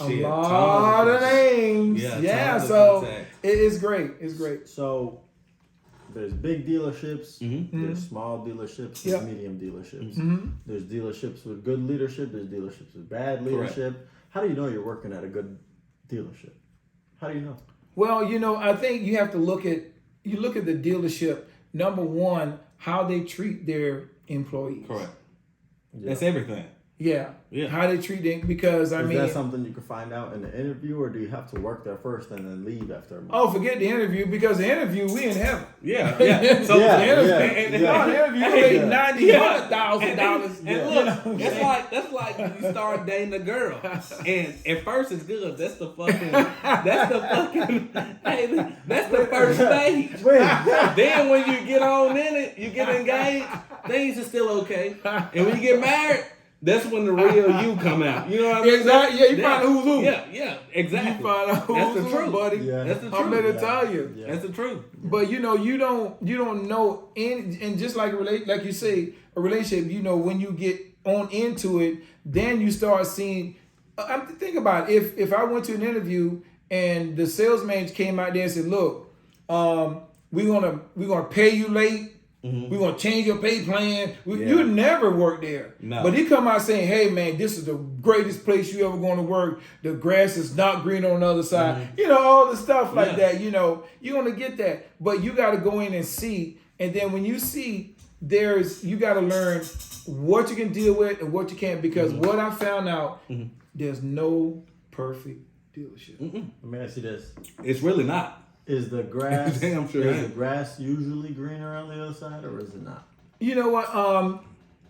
a lot of names. So it's great. It's great. So there's big dealerships, there's small dealerships, there's medium dealerships. There's dealerships with good leadership, there's dealerships with bad leadership. Correct. How do you know you're working at a good dealership? How do you know? Well, I think you have to look at the dealership. Number one, how they treat their employees. Correct. That's everything. Yeah. How they treat them, because Is that something you can find out in the interview, or do you have to work there first and then leave after a month? Oh, forget the interview, because the interview we in heaven. So the interview we made $90,000. And look, that's like when you start dating a girl, and at first it's good. That's the first stage. Then when you get on in it, you get engaged, things are still okay, and when you get married, that's when the real you come out. You know what I mean? Exactly. Yeah, you find out who's who. Yeah, exactly. You find out who's who, buddy. Yeah. That's the truth. I'm going to tell you. Yeah. That's the truth. But you don't know, and just like you say, a relationship, when you get on into it, then you start seeing. Think about it. If I went to an interview and the salesman came out there and said, "Look, we're gonna pay you late. We're going to change your pay plan." You never work there. No. But he come out saying, "Hey, man, this is the greatest place you ever going to work. The grass is not green on the other side." All the stuff like that. You're going to get that. But you got to go in and see. And then when you see, you got to learn what you can deal with and what you can't. Because what I found out, there's no perfect dealership. Let me ask you this. It's really not. Is the grass Damn sure is the grass usually greener on the other side, or is it not? You know what?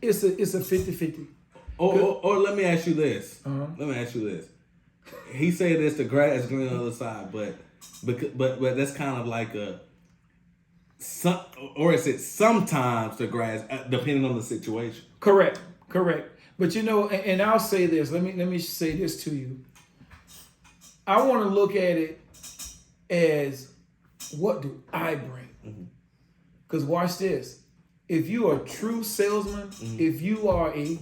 It's a 50-50. Or let me ask you this. He said it's the grass green on the other side, but that's kind of like or is it sometimes the grass, depending on the situation? Correct. But and I'll say this. Let me say this to you. I want to look at it as, what do I bring? Because watch this. If you are a true salesman, if you are a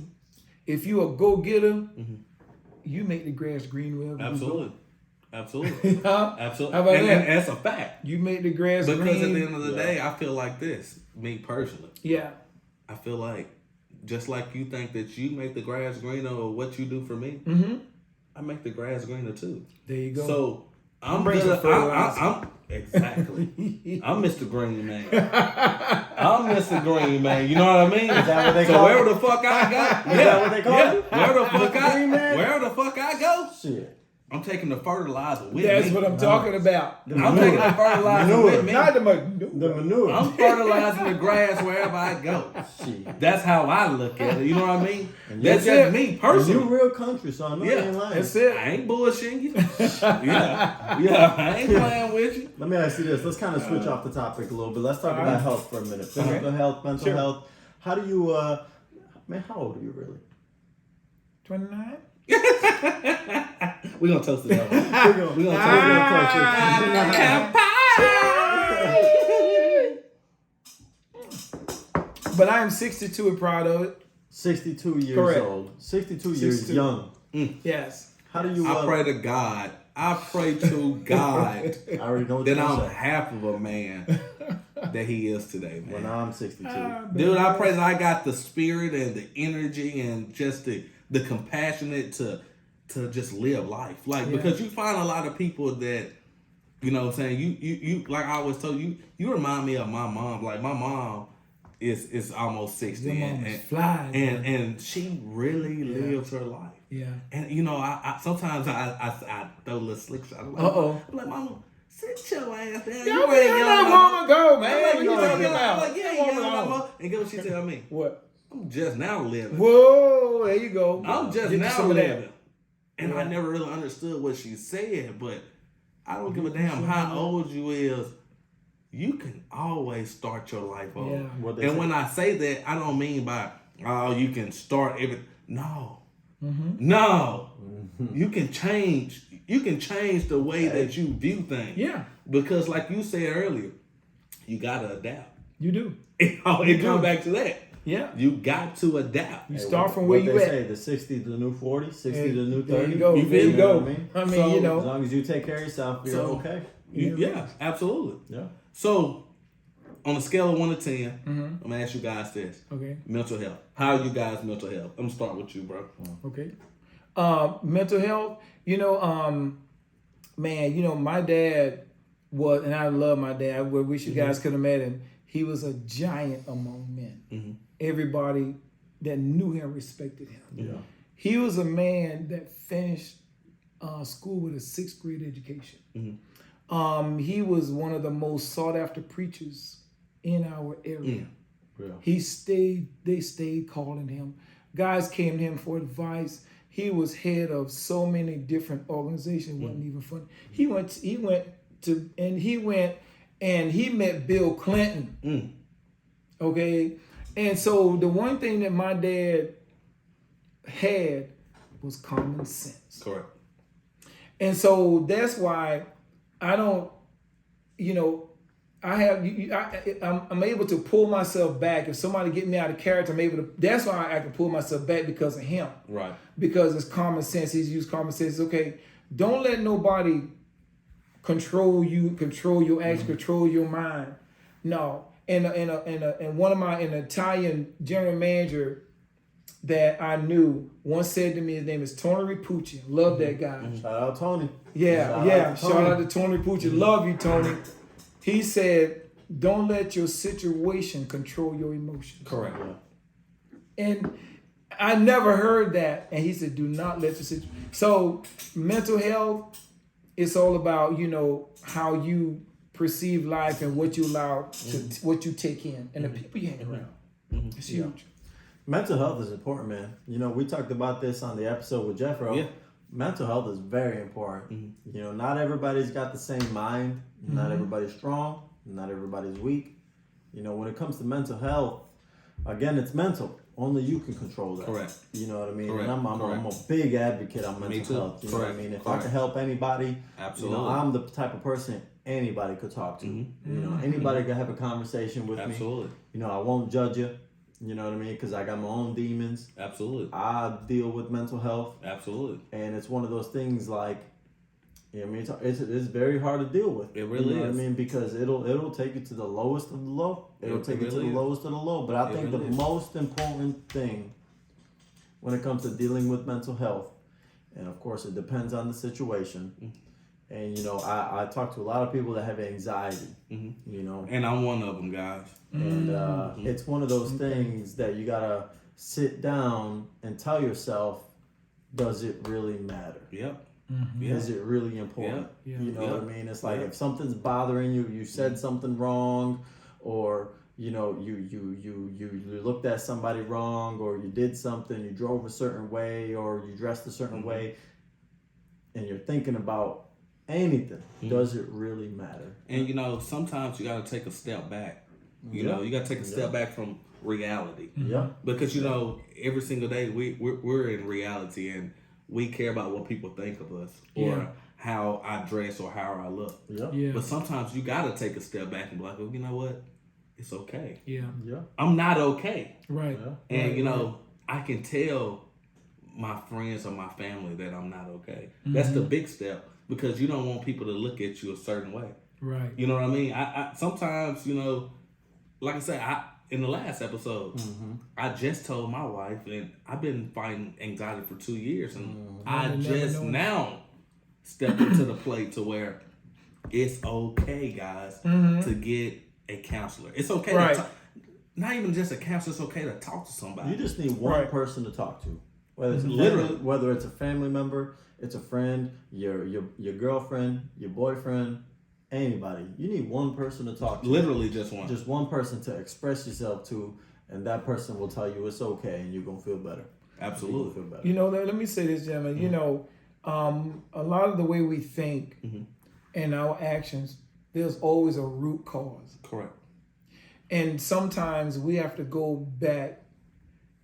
go-getter, you make the grass green wherever Absolutely. you go. Absolutely. Huh? Absolutely. How about and that? that's a fact. You make the grass Because green. at the end of the day, I feel like this, me personally. Yeah. I feel like just like you think that you make the grass greener or what you do for me, I make the grass greener too. There you go. So I'm bringing gonna, some fertilizer. I'm exactly. I'm Mr. Green Man. I'm Mr. Green Man. You know what I mean? Is that what they So call wherever you? the fuck I go, Is that what they call you? Wherever the fuck Mr. Green Man? wherever the fuck I go, Shit. I'm taking the fertilizer with That's me. what I'm talking about. I'm taking the fertilizer with me. Not the The manure. I'm fertilizing the grass wherever I go. Shit. That's how I look at it. You know what I mean? And That's that's just it. me You personally. real country, so I know you Yeah, ain't lying. That's it. I ain't bullshitting you. yeah, I ain't playing with you. Let me ask you this. Let's kind of switch off the topic a little bit. Let's talk about health for a minute. Physical health, mental Sure. health. How do you, man, how old are you really? 29? We're gonna toast it up. We're gonna But I am 62 and proud of it. 62 years Correct. old. 62 years 62. young. Yes. How do you, I pray to God. I pray to God I already know what that you're I'm gonna say. half of a man that he is today, man. When I'm 62. Dude, I pray that I got the spirit and the energy and just the compassionate to just live life. Like, because you find a lot of people that, you know what I'm saying, you like I always told you, you remind me of my mom. Like, my mom is almost 60 Your mom and is fly, man. and she really lives her life. Yeah. And you know, I sometimes I throw a little slick shot. I'm like, Uh-oh. I'm like, Mama, sit your ass down. Yo, You where ain't that young. woman go, I'm man? like, What you you talking young. about? I'm like, yeah, Come you young, on. Mama. And guess what she tell me? What? I'm just now living. Whoa, there you go. I'm just Get you now some of that. living. And I never really understood what she said, but I don't give a damn how old you is. You can always start your life over. Yeah. What they And say. when I say that, I don't mean by, oh, you can start everything. No. No. You can change. You can change the way that you view things. Yeah. Because like you said earlier, you got to adapt. You do. It comes back to that. Yeah. You got to adapt. You start from where what you they at. say, the 60 the new 40, 60 Hey, the new 30. there you go. You There you feel go. me? I mean, So, you know. As long as you take care of yourself, you're So- okay. Yeah, absolutely. Yeah. So, on a scale of 1 to 10, I'm gonna ask you guys this: Okay. mental health. How are you guys' mental health? I'm gonna start with you, bro. Okay. Mental health, man, my dad was, and I love my dad. I wish you guys could have met him. He was a giant among men. Everybody that knew him respected him. Yeah. He was a man that finished school with a 6th grade education. He was one of the most sought after preachers in our area. Yeah. They stayed calling him. Guys came to him for advice. He was head of so many different organizations. Wasn't even funny. He went and he met Bill Clinton. Okay. And so the one thing that my dad had was common sense. Correct. And so that's why I don't, I'm able to pull myself back. If somebody get me out of character, I'm able to, that's why I can pull myself back, because of him. Right. Because it's common sense. He's used common sense. Okay, don't let nobody control you, control your actions, control your mind. No. And an Italian general manager that I knew once said to me, his name is Tony Ripucci. Love that guy. Shout out Tony. Yeah. Shout out to Tony Ripucci. Love you, Tony. He said, don't let your situation control your emotions. Correct. And I never heard that. And he said, do not let your situation. So mental health, it's all about, how you perceive life and what you allow to, what you take in and the people you hang around. It's huge. Mental health is important, man. We talked about this on the episode with Jeffro. Yeah. Mental health is very important. Not everybody's got the same mind. Not everybody's strong. Not everybody's weak. When it comes to mental health, again, it's mental. only you can control that. Correct. You know what I mean? Correct. And I'm a big advocate on mental too. health. You know what I Correct. mean? If I Correct. can help anybody, Absolutely. you know, I'm the type of person anybody could talk to. You know, anybody could have a conversation with me. Absolutely. You know, I won't judge you. You know what I mean? Because I got my own demons. Absolutely. I deal with mental health, Absolutely. and it's one of those things like, you know what I mean? It's very hard to deal with. It really you know is. what I mean? Because it'll take you to the lowest of the low. It'll It take you to really the is. lowest of the low. But I It think really the is. most important thing when it comes to dealing with mental health, and of course it depends on the situation. And you know, I talk to a lot of people that have anxiety. You know, And I'm one of them, guys. and it's one of those things that you gotta sit down and tell yourself, does it really matter? Yep. Is it really important? Yeah. You know Yeah. what I mean? It's like Yeah. if something's bothering you, you said something wrong, or you know, you looked at somebody wrong, or you did something, you drove a certain way, or you dressed a certain way, and you're thinking about anything. Does it really matter? And you know, sometimes you got to take a step back. You know, you got to take a step back from reality. Yeah. Because you know, every single day we're in reality, and we care about what people think of us, or Yeah. how I dress, or how I look. Yeah. Yeah. But sometimes you got to take a step back and be like, well, you know what? It's okay. Yeah. Yeah. I'm not okay. Right. Yeah. And you know, I can tell my friends or my family that I'm not okay. That's the big step, because you don't want people to look at you a certain way. Right. You know what I mean? I sometimes, you know, like I said, in the last episode, I just told my wife, and I've been fighting anxiety for 2 years, and I never just known. now stepped into the plate to where it's okay, guys, to get a counselor. It's okay Right. to not even just a counselor. It's okay to talk to somebody. You just need one Right. person to talk to, whether it's a Literally. family, whether it's a family member, it's a friend, your girlfriend, your boyfriend, anybody. You need one person to talk to. Literally just one. Just one person to express yourself to, and that person will tell you it's okay, and you're gonna feel better. You're Absolutely. gonna feel better. You know, let me say this, gentlemen. You know, a lot of the way we think and our actions, there's always a root cause. Correct. And sometimes we have to go back.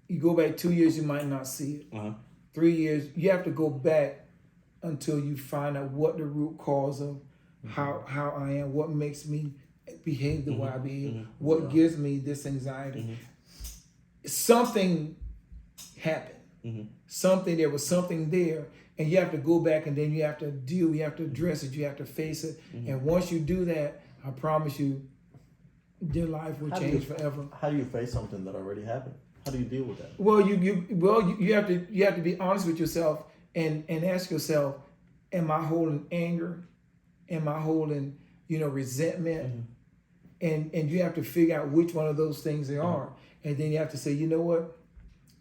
You go back 2 years, you might not see it. Uh-huh. 3 years, you have to go back until you find out what the root cause of how I am, what makes me behave the way I behave, what gives me this anxiety. Something happened. There was something there, and you have to go back, and then you have to deal, you have to address it, you have to face it. And once you do that, I promise you, your life will How do change you- forever. How do you face something that already happened? How do you deal with that? Well, you have to be honest with yourself and ask yourself, am I holding anger? Am I holding, resentment? And you have to figure out which one of those things they are. And then you have to say, you know what?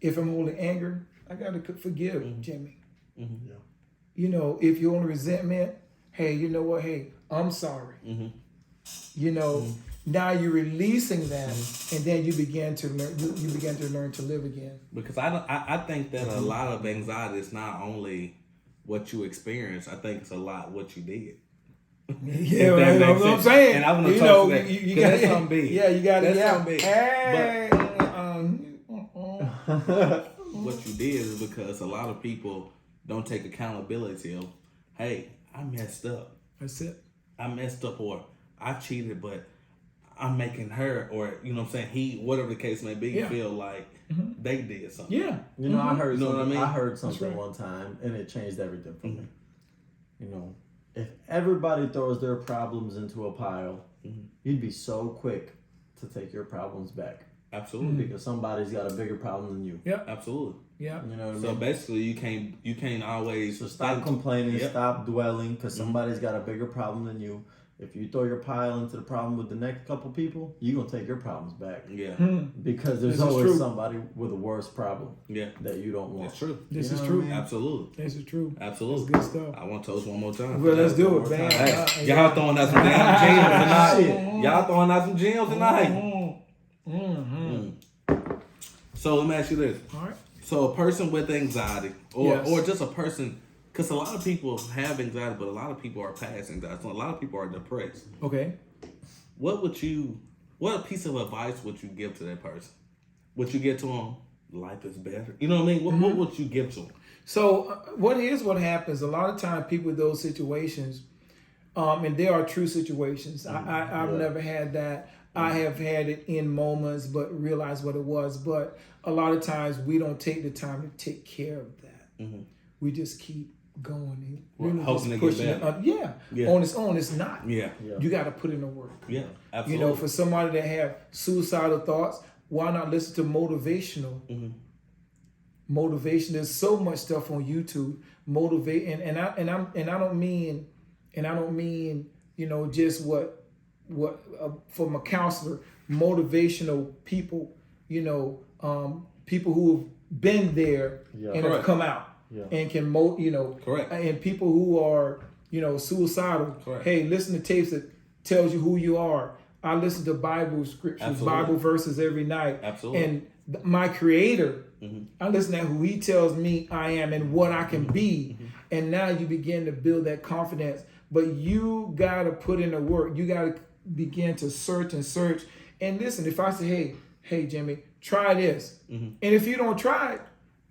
If I'm holding anger, I got to forgive Jimmy. Yeah. You know, if you're holding resentment, hey, you know what? Hey, I'm sorry. You know, now you're releasing that, and then you begin to learn. You begin to learn to live again. Because I think that a lot of anxiety is not only what you experience. I think it's a lot what you did. Yeah, that you know makes what I'm sense. saying. And I'm gonna you talk know, to that, you 'cause got that's something big. Yeah, you got That's yeah. something big. Hey, What you did is because a lot of people don't take accountability of, hey, I messed up. That's it. I messed up, or I cheated, but I'm making her, or you know what I'm saying, he, whatever the case may be, Yeah. feel like they did something. Yeah. You know, I heard You know what I something. mean? I heard something right. one time, and it changed everything for me. You know, if everybody throws their problems into a pile, you'd be so quick to take your problems back Absolutely. because somebody's got a bigger problem than you. Yeah. Absolutely. Yeah. You know what I So mean? basically, you can't always So stop complaining, Yep. stop dwelling, because somebody's got a bigger problem than you. If you throw your pile into the problem with the next couple people, you're going to take your problems back. Yeah. Because there's This is always true. somebody with a worse problem Yeah. that you don't want. That's true. This You is know true. what I mean? Absolutely. This is true. Absolutely. That's good stuff. I want to toast one more time. Well, let's do One it, more man. time. Hey, y'all throwing out some damn gems tonight. Y'all throwing out some gems tonight. So let me ask you this. All right. So a person with anxiety, or Yes. or just a person, because a lot of people have anxiety, but a lot of people are past anxiety. So a lot of people are depressed. Okay. What piece of advice would you give to that person? Would you give to them life is better. You know what I mean? What would you give to them? So what happens? A lot of times, people in those situations, and there are true situations. I've never had that. I have had it in moments, but realized what it was. But a lot of times, we don't take the time to take care of that. We just keep going and really hoping just to pushing get better. it. On its own, it's not. Yeah. You got to put in the work. Yeah, absolutely. You know, for somebody that have suicidal thoughts, why not listen to motivational? Motivation. There's so much stuff on YouTube. Motivate, and I don't mean, you know, just what from a counselor. Motivational people, you know, people who have been there and have come out and can Correct. And people who are, you know, suicidal. Correct. Hey, listen to tapes that tells you who you are. I listen to Bible scriptures, Absolutely. Bible verses every night. Absolutely. And my Creator, I listen to who He tells me I am and what I can be. And now you begin to build that confidence. But you got to put in the work. You got to begin to search and search. And listen, if I say, hey, Jimmy, try this. And if you don't try it,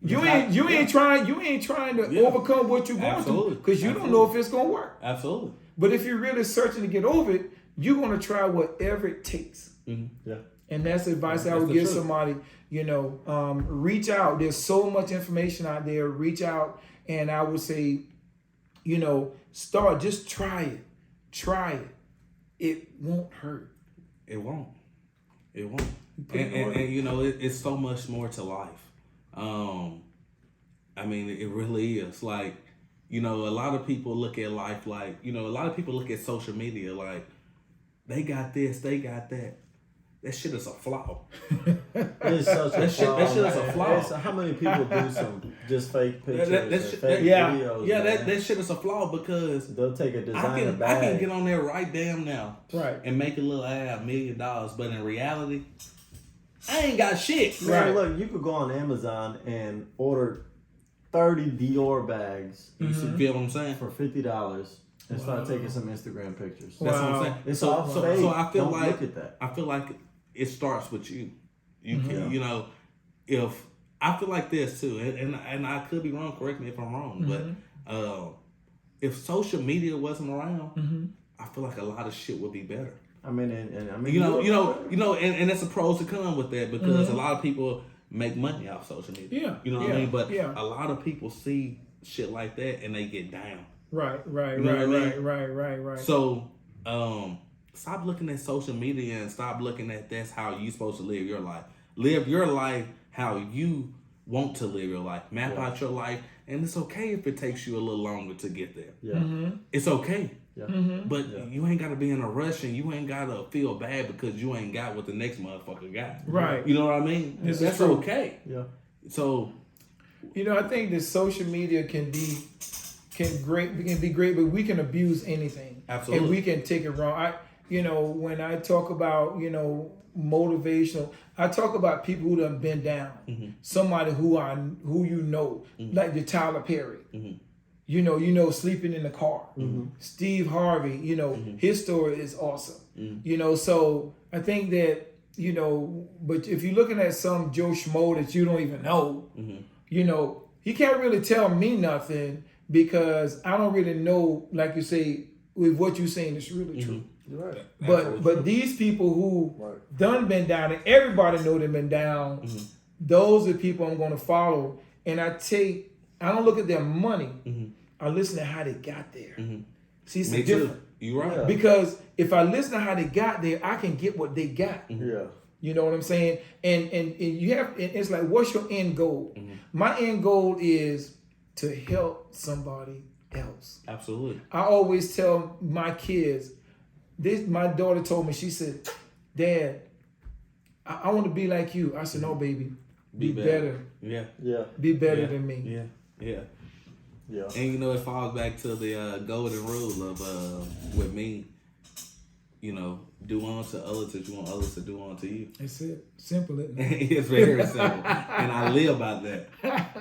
you ain't trying to overcome what you're going through, because you don't know if it's going to work. Absolutely. But if you're really searching to get over it, you're going to try whatever it takes. Yeah. And that's the advice I would give somebody, you know, reach out. There's so much information out there. Reach out. And I would say, you know, just try it. Try it. It won't hurt. It won't. And you know, it's so much more to life. I mean, it really is. Like, you know, a lot of people look at life like, you know, a lot of people look at social media like, they got this, they got that. That shit is a flaw. It's such a flaw. That shit is a flaw. How many people do some just fake pictures, fake yeah. videos? Yeah, man? that shit is a flaw because They'll take a designer I bag. can get on there right damn now, Right. and make a little $1 million, but in reality, I ain't got shit. Man, look, you could go on Amazon and order 30 Dior bags You feel what I'm saying? for $50 and start taking some Instagram pictures. That's what I'm saying. It's so, all so, fake. so I feel Don't like look at that. I feel like it starts with you. You can, you know, if I feel like this too, and I could be wrong. Correct me if I'm wrong, but if social media wasn't around, I feel like a lot of shit would be better. I mean, and I mean, You know, and it's a pros to come with that because a lot of people make money off social media. Yeah, You know what I mean? But yeah. a lot of people see shit like that and they get down. Right. You know what I mean? Right. So, stop looking at social media and stop looking at that's how you supposed to live your life. Live your life how you want to live your life. Map out your life, and it's okay if it takes you a little longer to get there. Yeah. It's okay. Yeah. But you ain't got to be in a rush, and you ain't got to feel bad because you ain't got what the next motherfucker got. Right. You know what I mean? This is That's true. okay. Yeah. So, You know, I think that social media can be great, but we can abuse anything. Absolutely. And we can take it wrong. When I talk about, motivational, I talk about people who done been down. Somebody who you know, like the Tyler Perry. Sleeping in the car. Steve Harvey, his story is awesome. So I think that, but if you're looking at some Joe Schmo that you don't even know, he can't really tell me nothing because I don't really know, like you say, with what you're saying is really true. You're right. But these people who done been down, and everybody know they've been down, those are people I'm going to follow. And I don't look at their money. I listen to how they got there. See, it's different. You're right. Yeah. Because if I listen to how they got there, I can get what they got. Yeah. You know what I'm saying? And you have, and it's like, what's your end goal? My end goal is to help somebody else. Absolutely. I always tell my kids, my daughter told me, she said, Dad, I want to be like you. I said, no, baby, be better. Yeah. Yeah. Be better than me. Yeah. Yeah. Yeah. And it falls back to the golden rule of with me, do unto others as you want others to do unto you. That's it. Simple, isn't it? It's very simple. And I live by that.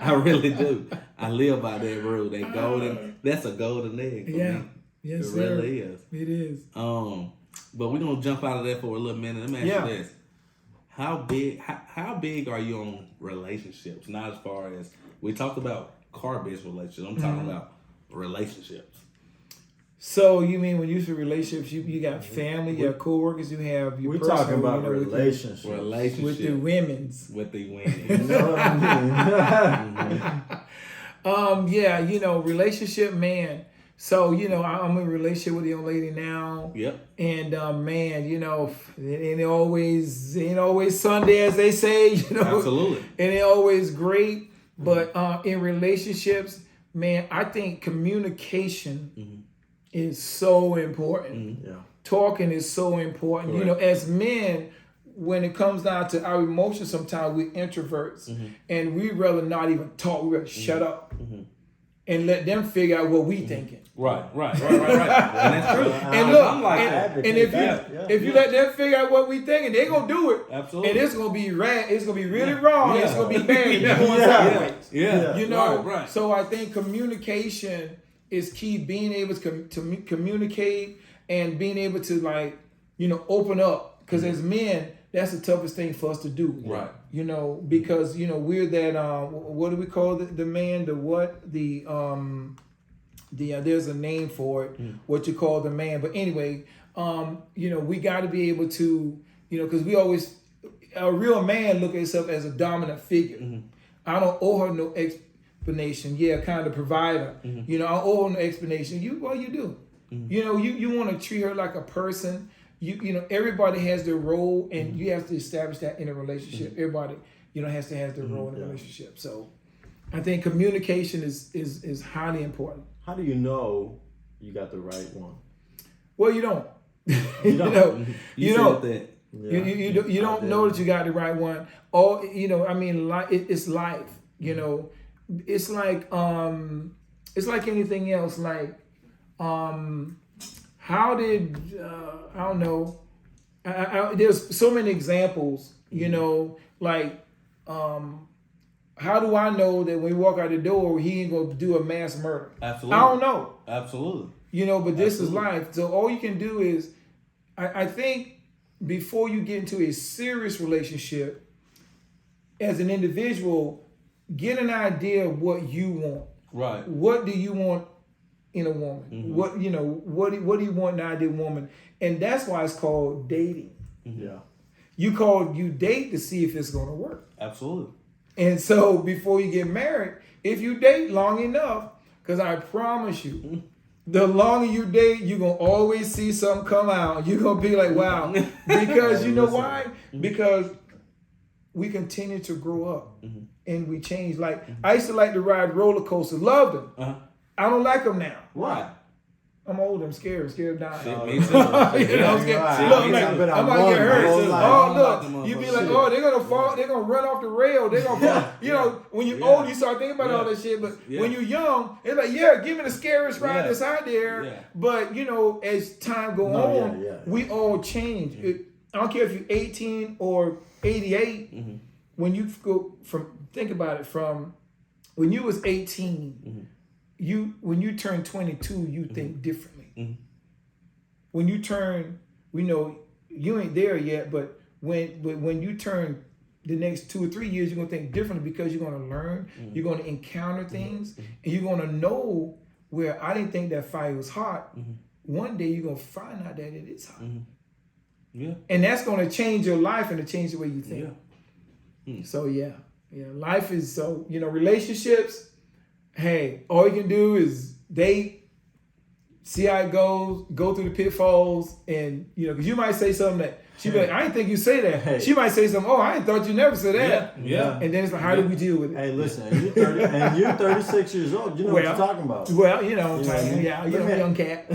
I really do. I live by that rule. That's a golden egg for me. Yes, it sir. really is. It is. But we're gonna jump out of that for a little minute. Let me ask you this. how big are you on relationships? Not as far as we talked about car-based relationships. I'm talking about relationships. So you mean when you say relationships, you got family, you have coworkers, you have your We're personal, talking about relationships relationships. with the women's. With the You women. know what I mean? Yeah, relationship, man. So I'm in a relationship with a young lady now. Yep. And man, it ain't always Sunday, as they say. Absolutely. And it always great. But in relationships, man, I think communication is so important. Yeah. Talking is so important. Correct. As men, when it comes down to our emotions, sometimes we're introverts, and we rather not even talk. We rather shut up and let them figure out what we thinking. Right. And that's true. And look, I'm like and that. if you let them figure out what we thinking, they're gonna do it. Absolutely. And it's gonna be it's gonna be really wrong. Yeah. It's gonna be bad. It's Yeah. going sideways. Yeah. Right. So I think communication is key. Being able to communicate and being able to open up. Because as men, that's the toughest thing for us to do. Right. Because we're that what do we call the man? There's a name for it. What you call the man? But anyway, we got to be able to because we always a real man look at himself as a dominant figure. I don't owe her no explanation. Yeah, kind of provider. I owe her no explanation. You do. You want to treat her like a person. Everybody has their role, and you have to establish that in a relationship. Everybody, has to have their role in a relationship. So, I think communication is highly important. How do you know you got the right one? Well, you don't. You don't. You said don't. that. You don't know that you got the right one. It's life. It's like anything else. How did I don't know? There's so many examples. How do I know that when we walk out the door, he ain't gonna do a mass murder? Absolutely. I don't know. Absolutely. But this is life. So all you can do is, I think, before you get into a serious relationship, as an individual, get an idea of what you want. Right. What do you want in a woman? What do you want in an ideal woman? And that's why it's called dating. Yeah. You date to see if it's gonna work. Absolutely. And so before you get married, if you date long enough, because I promise you, the longer you date, you're going to always see something come out. You're going to be like, wow. Because you know why? Because we continue to grow up and we change. I used to like to ride roller coasters, loved them. I don't like them now. Why? I'm old. I'm scared of dying. Shit, me too. I'm scared. Right. Look, I I might get hurt. too. Oh, Like look. them You be motherfuckers. like, oh, they're going to fall. They're going to run off the rail. They're going to fall. When you're old, you start thinking about all that shit. But when you're young, it's like, give me the scariest ride that's out there. Yeah. But, as time go on, we all change. I don't care if you're 18 or 88. When you go think about it, from when you was 18, when you turn 22, you think differently. When you turn, you ain't there yet, but when you turn the next 2 or 3 years, you're gonna think differently because you're gonna learn, you're gonna encounter things, and you're gonna know where I didn't think that fire was hot. One day you're gonna find out that it is hot. Yeah. And that's gonna change your life and to change the way you think. So life is relationships. Hey, all you can do is date, see how it goes, go through the pitfalls, and because you might say something that she be like, I didn't think you say that. Hey. She might say something. Oh, I didn't thought you never said that. Yeah. And then it's like, how do we deal with it? Hey, listen, you're 36 years old. You know what you're talking about. Well, You know what I mean? young cat.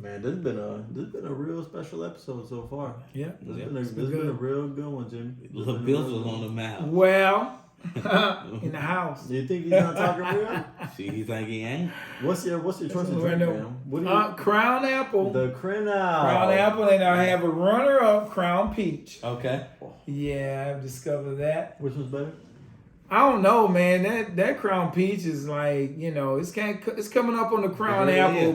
Man, this has been a real special episode so far. Yeah. This has been a real good one, Jimmy. Little Bills was on the mouth. Well, in the house. Do you think he's not talking real? See, you think he ain't? What's your choice of drink, Right now. man? What do you? Crown Apple. The Crown Crown Apple, and I have a runner-up, Crown Peach. Okay. Yeah, I've discovered that. Which one's better? I don't know, man. That Crown Peach is like, you know, it's coming up on the Crown Yeah, Apple, yeah.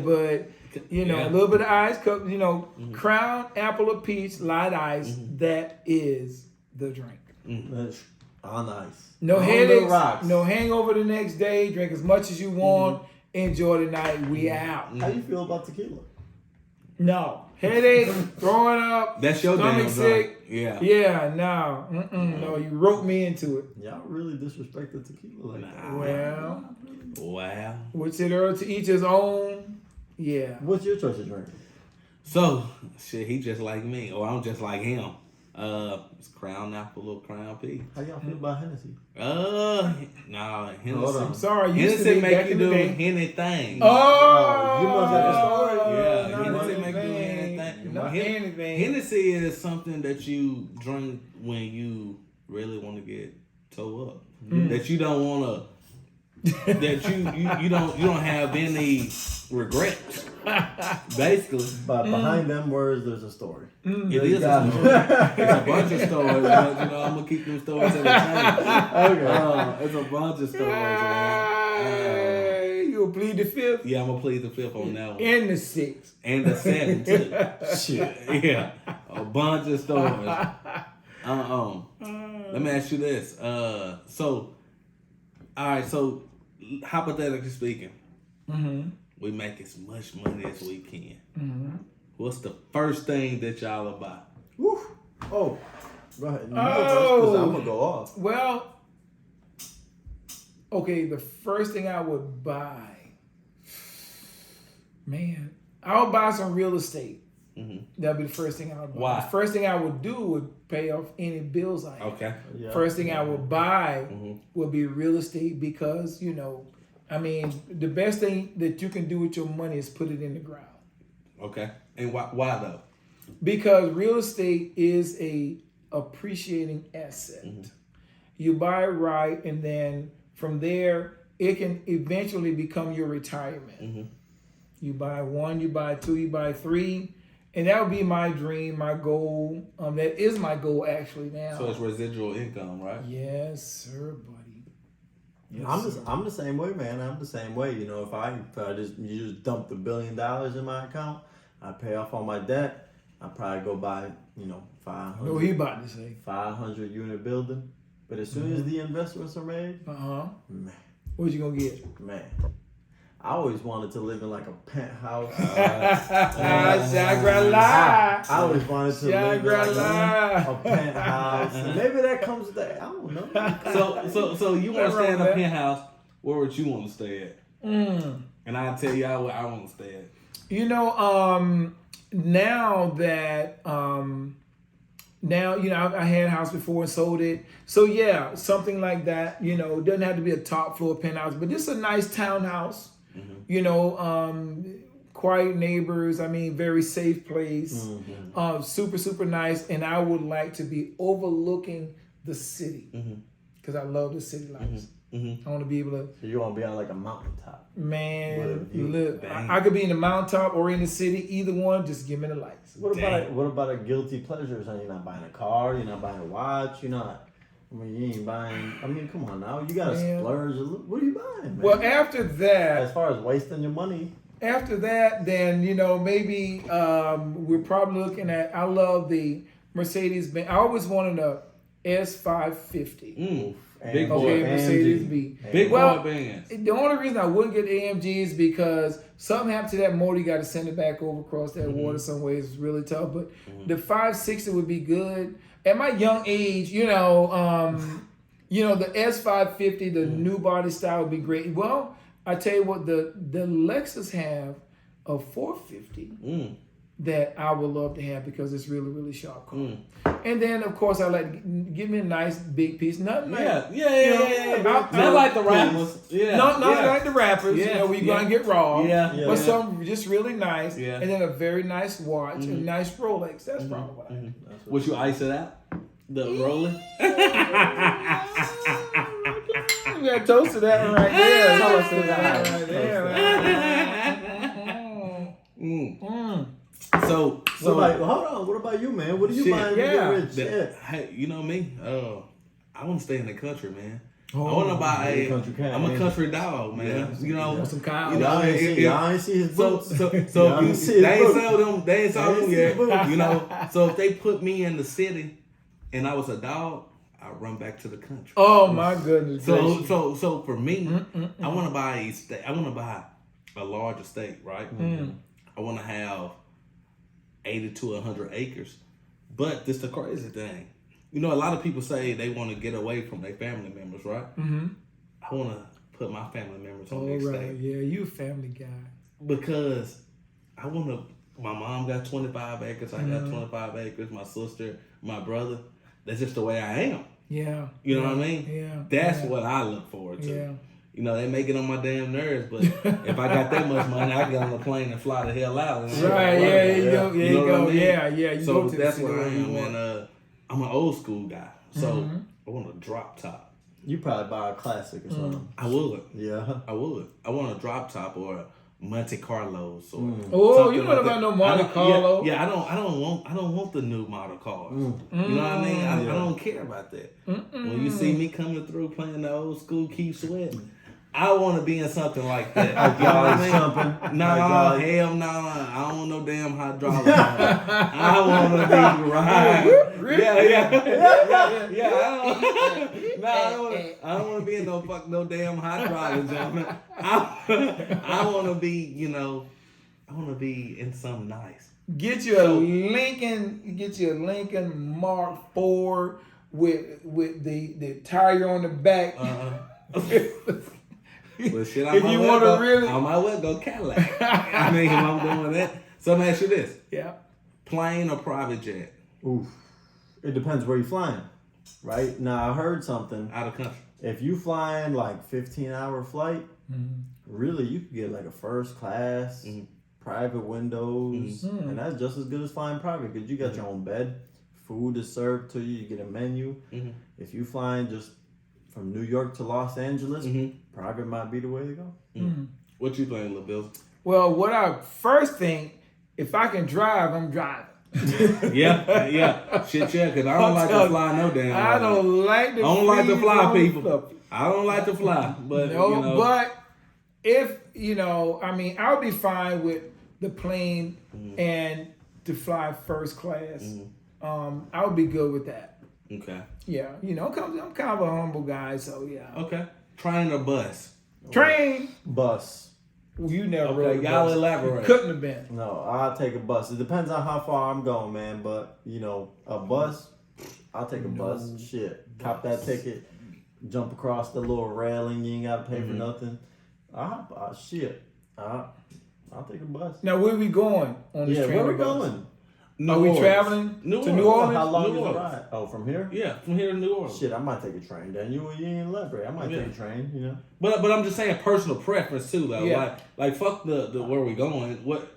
but you know, Yeah. a little bit of ice, you know, Crown Apple or Peach, light ice. That is the drink. That's on ice. No On the headaches, rocks. no hangover the next day. Drink as much as you want. Enjoy the night. We out. How you feel about tequila? No headache, throwing up. That's your stomach damn sick. drink. Yeah. Yeah, no, no. You roped me into it. Y'all really disrespected tequila like that. Well, Wow. which it earned to each his own. Yeah. What's your choice of drink? So, shit, he just like me, or I'm just like him. It's Crown Apple or Crown Peach. How y'all feel about Hennessy? Nah, Hold Hennessy. on. I'm sorry. Used to Hennessy be back make you in the do day. anything. Oh, you must have a story. Yeah, not Hennessy make you do anything. anything. Not anything. Hennessy is something that you drink when you really want to get toe up. That you don't want to. That you don't have any regrets. Basically, But behind them words, there's a story. it is got a story. It's a bunch of stories, but you know I'm gonna keep them stories at a Okay. time. It's a bunch of stories, man. Hey, you'll plead the fifth Yeah, I'm gonna plead the fifth on that one. and the sixth. And the 7 too. Shit. Yeah, a bunch of stories. Let me ask you this. So, all right. So, hypothetically speaking, we make as much money as we can. What's the first thing that y'all will buy? Woo. Oh. Go ahead. You go first, 'cause I'm going to go off. Well, okay, the first thing I would buy, man, I would buy some real estate. That'd be the first thing I would buy. Why? The first thing I would do would pay off any bills I have. Okay. Yeah. First thing I would buy would be real estate because, you know, I mean, the best thing that you can do with your money is put it in the ground. Okay. And why though? Because real estate is a appreciating asset. You buy it right, and then from there, it can eventually become your retirement. You buy one, you buy two, you buy three, and that would be my dream, my goal. That is my goal actually now. So it's residual income, right? Yes, sir, buddy. Yes, I'm the same way, man. I'm the same way. You know, if you just dump $1 billion in my account, I pay off all my debt. I probably go buy, 500. What he about to say? 500 unit building. But as soon as the investments are made, man, What you gonna get? man, I always wanted to live in like a penthouse. Shangri-La. I always wanted to live in like Shangri-La. a penthouse. And maybe that comes with that. I don't know. So you want to stay in a man. penthouse? Where would you want to stay at? And I'll tell y'all where I want to stay at. You know, now that I had a house before and sold it. So yeah, something like that. You know, it doesn't have to be a top floor penthouse, but just a nice townhouse. You know, quiet neighbors. I mean, very safe place. Super, super nice. And I would like to be overlooking the city because I love the city lights. I want to be able to. So you want to be on like a mountaintop. Man, you- look, I could be in the mountaintop or in the city. Either one, just give me the lights. What about a guilty pleasure? So you're not buying a car, you're not buying a watch, you're not. I mean, you ain't buying. I mean, come on now, you gotta Man. splurge. What are you buying, man? Well, after that, as far as wasting your money, then maybe we're probably looking at. I love the Mercedes-Benz. I always wanted a S550. Big boy. Okay, AMG. Mercedes-Benz. Big Well, boy bands. The only reason I wouldn't get AMG is because something happened to that motor. You got to send it back over across that water some ways. It's really tough. But the 560 would be good. At my young age, the S550, the new body style would be great. Well, I tell you what, the Lexus have a 450 that I would love to have because it's really, really sharp car. And then, of course, I like to give me a nice big piece. Nothing like, Yeah. Not Not like the rappers. Yeah. not like the rappers, Yeah, where you're yeah. going to get raw. Yeah. But something just really nice. Yeah. And then a very nice watch, a nice Rolex. That's probably what I have. Would you ice it out? The rolling? You got to toast to that one right there. Toast to that. Right there. So hold on. What about you, man? What are you Shit, buying to yeah. get rich? Shit. Hey, you know me? I want to stay in the country, man. I want to buy you're a country cat, I'm a ain't country dog, man. Yeah. You know, Some cows. you know, Y'all ain't see his boots. So Y'all ain't see his they ain't boots. sold them. They ain't sold them see yet. his boots. You know, so if they put me in the city and I was a dog, I'd run back to the country. Oh my goodness. So for me, I want to buy a state. I want to buy a large estate, right? I want to have 80 to 100 acres. But this the crazy thing. You know, a lot of people say they want to get away from their family members, right? I want to put my family members on the estate. Yeah, you a family guy. Because I want to, my mom got 25 acres, I got 25 acres, my sister, my brother. That's just the way I am. Yeah. You know what I mean? Yeah. That's what I look forward to. Yeah. You know, they make it on my damn nerves, but if I got that much money, I can get on the plane and fly the hell out. Right, yeah, there you go. You know what I mean? Yeah, you so go to that's the what I city am, you want. and I'm an old school guy. So I want a drop top. You probably buy a classic or something. I would. Yeah. I would. I want a drop top or a Monte Carlos or Oh, something you know like about that. no Monte Carlo? Yeah, I don't want the new model cars. You know what I mean? I don't care about that. When you see me coming through playing the old school Keep Sweating, I want to be in something like that. You know what I mean? Jumping. Nah, hell no. I don't want no damn hydraulic. I want to be riding. Yeah. I don't want to be in no damn hydraulic jumping. I want to be, you know, I want to be in something nice. Get you a Lincoln Mark IV with the tire on the back. But shit, If you want to really, I might well go Cadillac. I mean, if I'm doing that. So let me ask you this: yeah. plane or private jet? Oof. It depends where you're flying, right? Now I heard something. Out of country. If you flying like 15-hour flight, really you could get like a first class, private windows, and that's just as good as flying private because you got your own bed, food is served to you, you get a menu. If you flying just from New York to Los Angeles, private might be the way to go. What you playing, Lil Bill? Well, what I first think, if I can drive, I'm driving. Yeah. Shit, yeah, because I don't like to fly no damn. I don't like to. I don't like to fly, on people. stuff. I don't like to fly, but No, you know. but if I mean, I'll be fine with the plane and to fly first class. I would be good with that. Okay. Yeah, I'm kind of a humble guy, so yeah. Okay. Train or bus? Train. Bus. You never Okay, rode a y'all bus. elaborate. Couldn't have been. No, I'll take a bus. It depends on how far I'm going, man. But a bus, I'll take a bus. Shit, cop that ticket, jump across the little railing. You ain't gotta pay for nothing. I'll take a bus. Now, where we going on this train? Where we or bus? going? New Are we Orleans. traveling to New Orleans? How long New is the Orleans. ride? Oh, from here? Yeah, from here to New Orleans. Shit, I might take a train. Then you ain't elaborate. I might take a train. But I'm just saying personal preference too, though. Yeah. Like fuck the where we going. What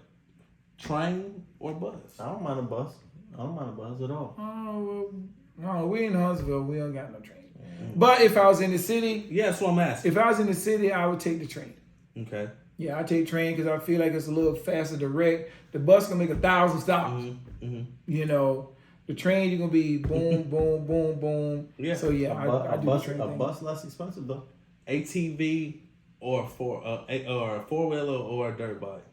train or bus? I don't mind a bus. I don't mind a bus at all. Oh, well, no, we in Huntsville. We don't got no train. But if I was in the city, Yeah, that's what I'm asking. if I was in the city, I would take the train. Okay. Yeah, I take train because I feel like it's a little faster direct. The bus can make 1,000 stops. The train you're gonna be boom, boom, boom, boom. Yeah. So yeah, I do the train A thing. bus less expensive though. ATV or a four-wheeler or a dirt bike.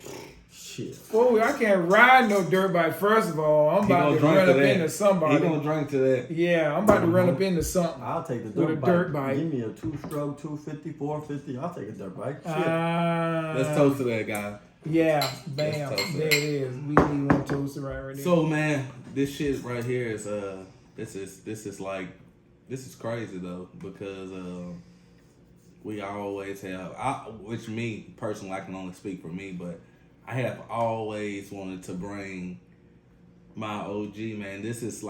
Shit. Oh, I can't ride no dirt bike. First of all, I'm about to run up into somebody. He gonna drink to that. Yeah, I'm about to run up into something. I'll take the With a dirt dirt bike. bike. Give me a 2-stroke 250, 450. I'll take a dirt bike. Shit. Let's toast to that guy. Yeah, bam, Let's toast there it is. We need one toaster right there. So man, this shit right here is this is crazy though because we always have which me personally I can only speak for me, but I have always wanted to bring my OG, man. This is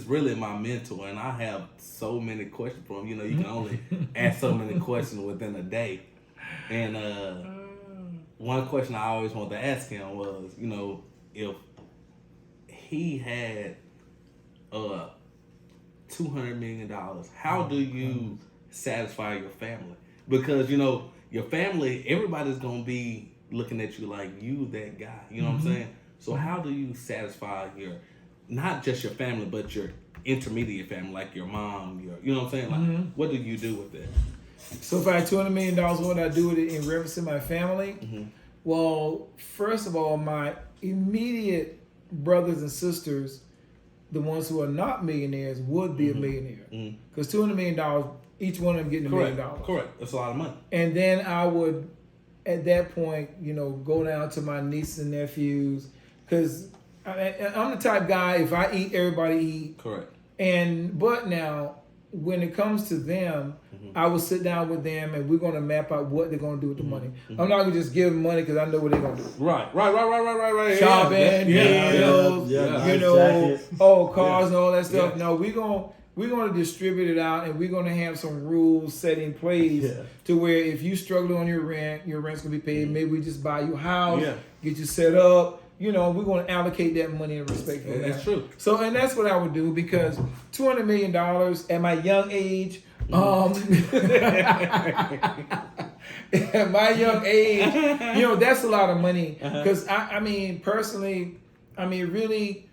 really my mentor, and I have so many questions for him. You can only ask so many questions within a day. And one question I always wanted to ask him was, if he had $200 million, how do you satisfy your family? Because your family, everybody's gonna be looking at you like you that guy. You know what I'm saying? So how do you satisfy your not just your family, but your intermediate family, like your mom, you know what I'm saying? Like, what do you do with that? So if I had $200 million, what would I do with it in reference to my family? Well, first of all, my immediate brothers and sisters, the ones who are not millionaires, would be a millionaire. Because $200 million, each one of them getting $1 million. Correct. That's a lot of money. And then I would, at that point, go down to my nieces and nephews, because I'm the type guy, if I eat, everybody eat. Correct. But now, when it comes to them, I will sit down with them and we're going to map out what they're going to do with the money. I'm not going to just give them money because I know what they're going to do. Right. Shopping, bills, jacket. cars and all that stuff. No, we're going to distribute it out, and we're going to have some rules set in place to where if you struggle on your rent's going to be paid. Maybe we just buy you a house, get you set up. We're going to allocate that money in respect for that. That's true. So, and that's what I would do, because $200 million at my young age, at my young age, that's a lot of money. Because I mean, personally, really,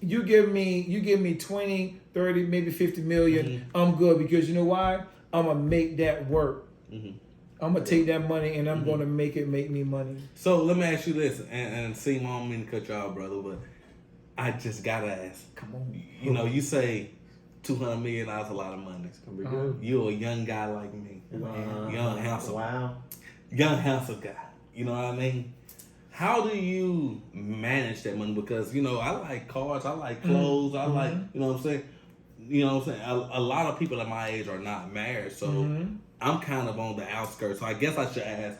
you give me 20, 30, maybe 50 million, I'm good, because you know why? I'm gonna make that work. I'm gonna take that money and I'm gonna make it make me money. So let me ask you this, and see, I don't mean to cut you off, brother, but I just gotta ask. Come on. You say $200 million is a lot of money. It's gonna be good. You're a young guy like me, young handsome, young handsome guy. You know what I mean? How do you manage that money? Because I like cars, I like clothes, I like, you know what I'm saying. A lot of people at my age are not married, so I'm kind of on the outskirts. So I guess I should ask,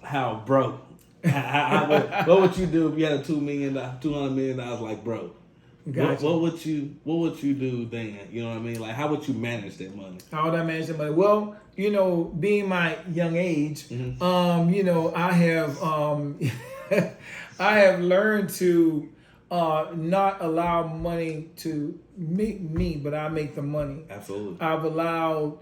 how broke? What would you do if you had a $200 million like broke? Gotcha. What would you do then? You know what I mean? Like, how would you manage that money? How would I manage that money? Well, being my young age, I have I have learned to not allow money to make me, but I make the money. Absolutely. I've allowed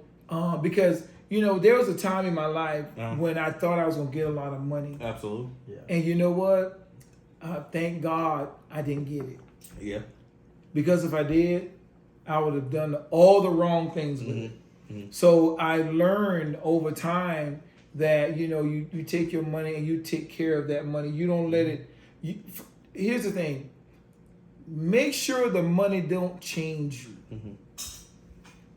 because there was a time in my life when I thought I was gonna get a lot of money. Absolutely. Yeah. And you know what? Thank God I didn't get it. Yeah. Because if I did, I would have done all the wrong things with it. So I learned over time that you take your money and you take care of that money. You don't let it. Here's the thing. Make sure the money don't change you.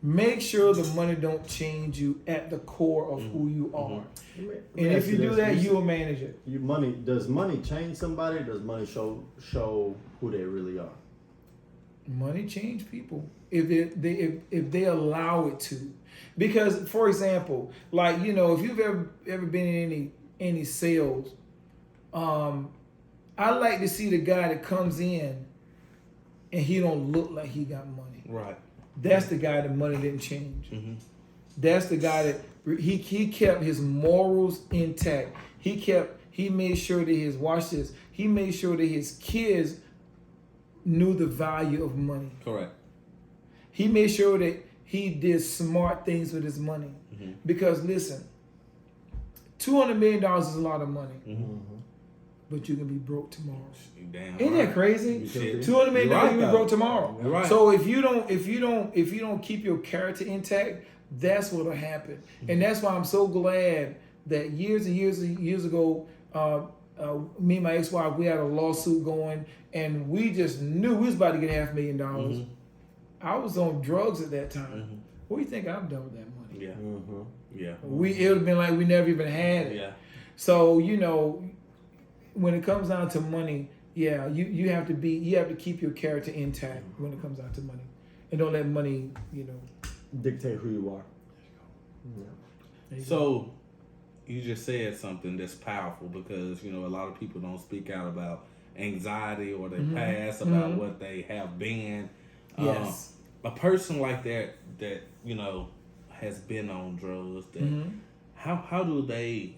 Make sure the money don't change you at the core of who you are. And if you do that, you will manage it. Does money change somebody? Does money show who they really are? Money change people if they allow it to. Because, for example, like if you've ever been in any sales, I like to see the guy that comes in and he don't look like he got money. Right. That's the guy that money didn't change. That's the guy that he kept his morals intact. He made sure that he made sure that his kids knew the value of money. Correct. He made sure that he did smart things with his money. Because listen, $200 million is a lot of money. But you can be broke tomorrow. Damn Isn't that crazy? $200 million you can be broke tomorrow. Right. So if you don't keep your character intact, that's what'll happen. And that's why I'm so glad that years and years ago, me and my ex-wife, we had a lawsuit going, and we just knew we was about to get $500,000. I was on drugs at that time. What do you think I've done with that money? Yeah. Yeah. It would have been like we never even had it. Yeah. So when it comes down to money, you have to keep your character intact when it comes down to money, and don't let money Dictate who you are. Yeah. So you just said something that's powerful, because a lot of people don't speak out about anxiety or their past, about what they have been. Yes. A person like that has been on drugs. How do they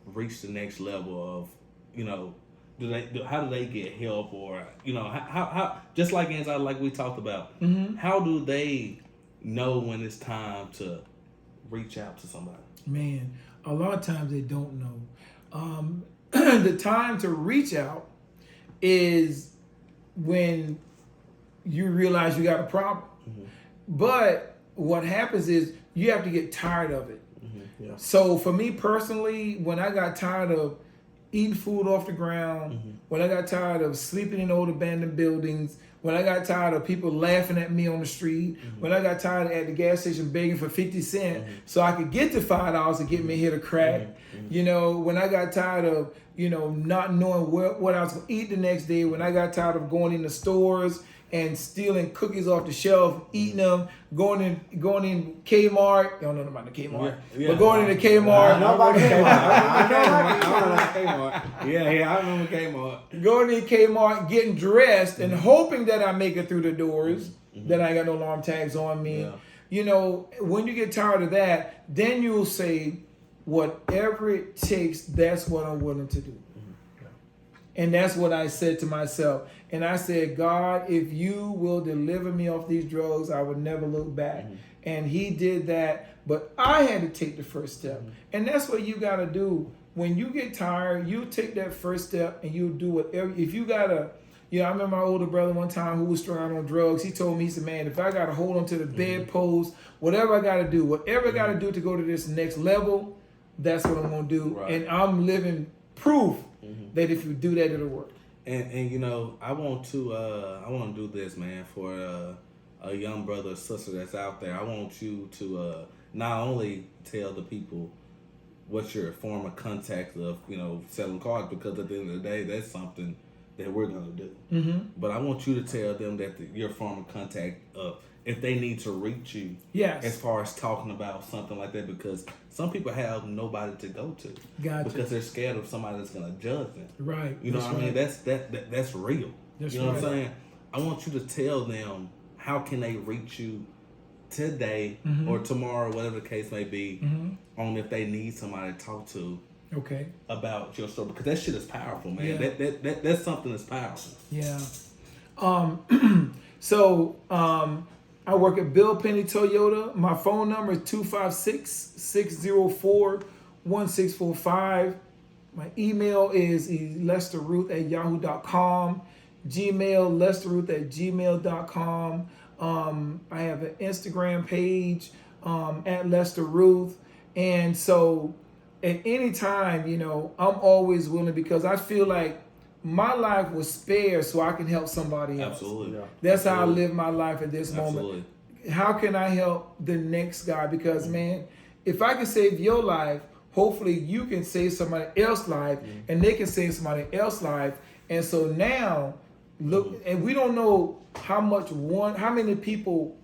reach the next level of how do they get help, or how just like anxiety, like we talked about, how do they know when it's time to reach out to somebody? Man, a lot of times they don't know. The time to reach out is when you realize you got a problem. But what happens is you have to get tired of it. Yeah. So for me personally, when I got tired of eating food off the ground, when I got tired of sleeping in old abandoned buildings, when I got tired of people laughing at me on the street, when I got tired at the gas station begging for 50 cents so I could get to $5 to get me a hit of crack, you know, when I got tired of, you know, not knowing what I was going to eat the next day, when I got tired of going in the stores and stealing cookies off the shelf, eating them, going in Kmart. Y'all know about the Kmart, but going into Kmart. I know about Kmart. Yeah, I remember Kmart. Going in Kmart, getting dressed, and hoping that I make it through the doors, that I ain't got no alarm tags on me. Yeah. You know, when you get tired of that, then you'll say, whatever it takes, that's what I'm willing to do. And that's what I said to myself. And I said, God, if you will deliver me off these drugs, I would never look back. And he did that, but I had to take the first step. And that's what you got to do. When you get tired, you take that first step and you do whatever. If you got to, you know, I remember my older brother one time who was struggling on drugs. He told me, he said, man, if I got to hold on to the bedpost, whatever I got to do, whatever I got to do to go to this next level, that's what I'm going to do. Right. And I'm living proof that if you do that, it'll work. And you know, I want to do this, man, for a young brother or sister that's out there. I want you to not only tell the people what's your form of contact of, you know, selling cars, because at the end of the day, that's something that we're gonna do. But I want you to tell them that your form of contact of if they need to reach you, Yes. as far as talking about something like that, because some people have nobody to go to, Gotcha. because they're scared of somebody that's gonna judge them. Right. You know That's what I mean? right. That's real. That's you know what I'm right. saying? I want you to tell them how can they reach you today or tomorrow, whatever the case may be, on if they need somebody to talk to Okay. about your story, because that shit is powerful, man. Yeah. That's something that's powerful. Yeah. So I work at Bill Penney Toyota. My phone number is 256-604-1645. My email is lesterruth@yahoo.com. Gmail, lesterruth@gmail.com. I have an Instagram page at Lester Ruth. And so at any time, you know, I'm always willing, because I feel like my life was spared so I can help somebody else. Absolutely. Yeah. That's how I live my life at this moment. Absolutely. How can I help the next guy? Because man, if I can save your life, hopefully you can save somebody else's life, and they can save somebody else's life. And so now, look, and we don't know how many people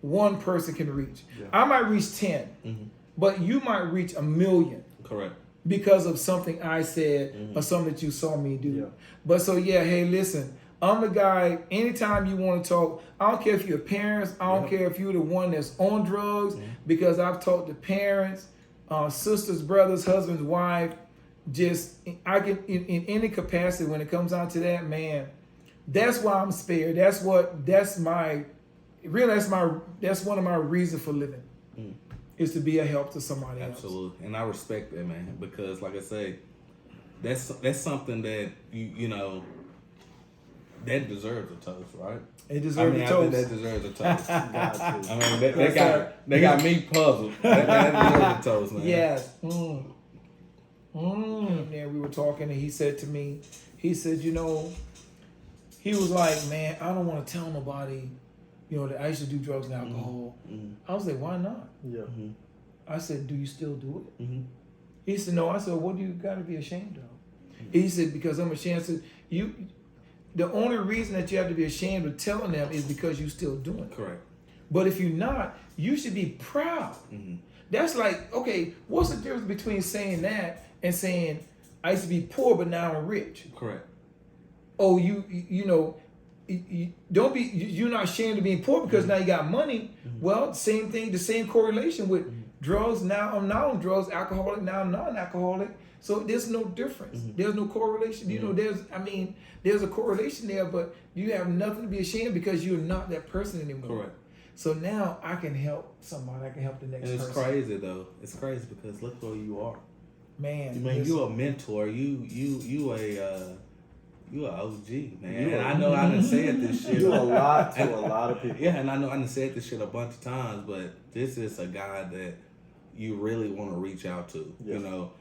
one person can reach. Yeah. I might reach 10, but you might reach 1 million. Correct. Because of something I said or something that you saw me do. Yeah. But so yeah, hey, listen, I'm the guy, anytime you want to talk, I don't care if you're parents, I don't care if you're the one that's on drugs, because I've talked to parents, sisters, brothers, husbands, wife, I can, in any capacity when it comes down to that, man, that's why I'm spared. That's one of my reasons for living. Is to be a help to somebody else. Absolutely. And I respect that, man, because like I say, that's something that you know that deserves a toast, right? It deserves a I toast. think that deserves a toast. Got you. I mean, they got me puzzled. That deserves a toast, man. Yes. Yeah, we were talking, and he said to me, he said, you know, he was like, man, I don't want to tell nobody, you know, that I used to do drugs and alcohol. I was like, why not? Yeah. I said, do you still do it? He said, no. I said, what do you got to be ashamed of? He said, because I'm ashamed. I said, the only reason that you have to be ashamed of telling them is because you still doing it. Correct. But if you're not, you should be proud. That's like, okay, what's the difference between saying that and saying, I used to be poor, but now I'm rich? Correct. Oh, you know, don't be, you're not ashamed of being poor because now you got money. Well, same thing, the same correlation with drugs. Now I'm not on drugs, alcoholic, now I'm non-alcoholic. So there's no difference. There's no correlation. You know, there's a correlation there, but you have nothing to be ashamed because you're not that person anymore. Correct. So now I can help somebody. I can help the next And it's person. crazy though. It's crazy because look where you are. Man, I mean, you a mentor. You You an OG, man. And I know I done said this shit. You do a lot to a lot of people. Yeah, and I know I done said this shit a bunch of times, but this is a guy that you really want to reach out to. Yeah. You know,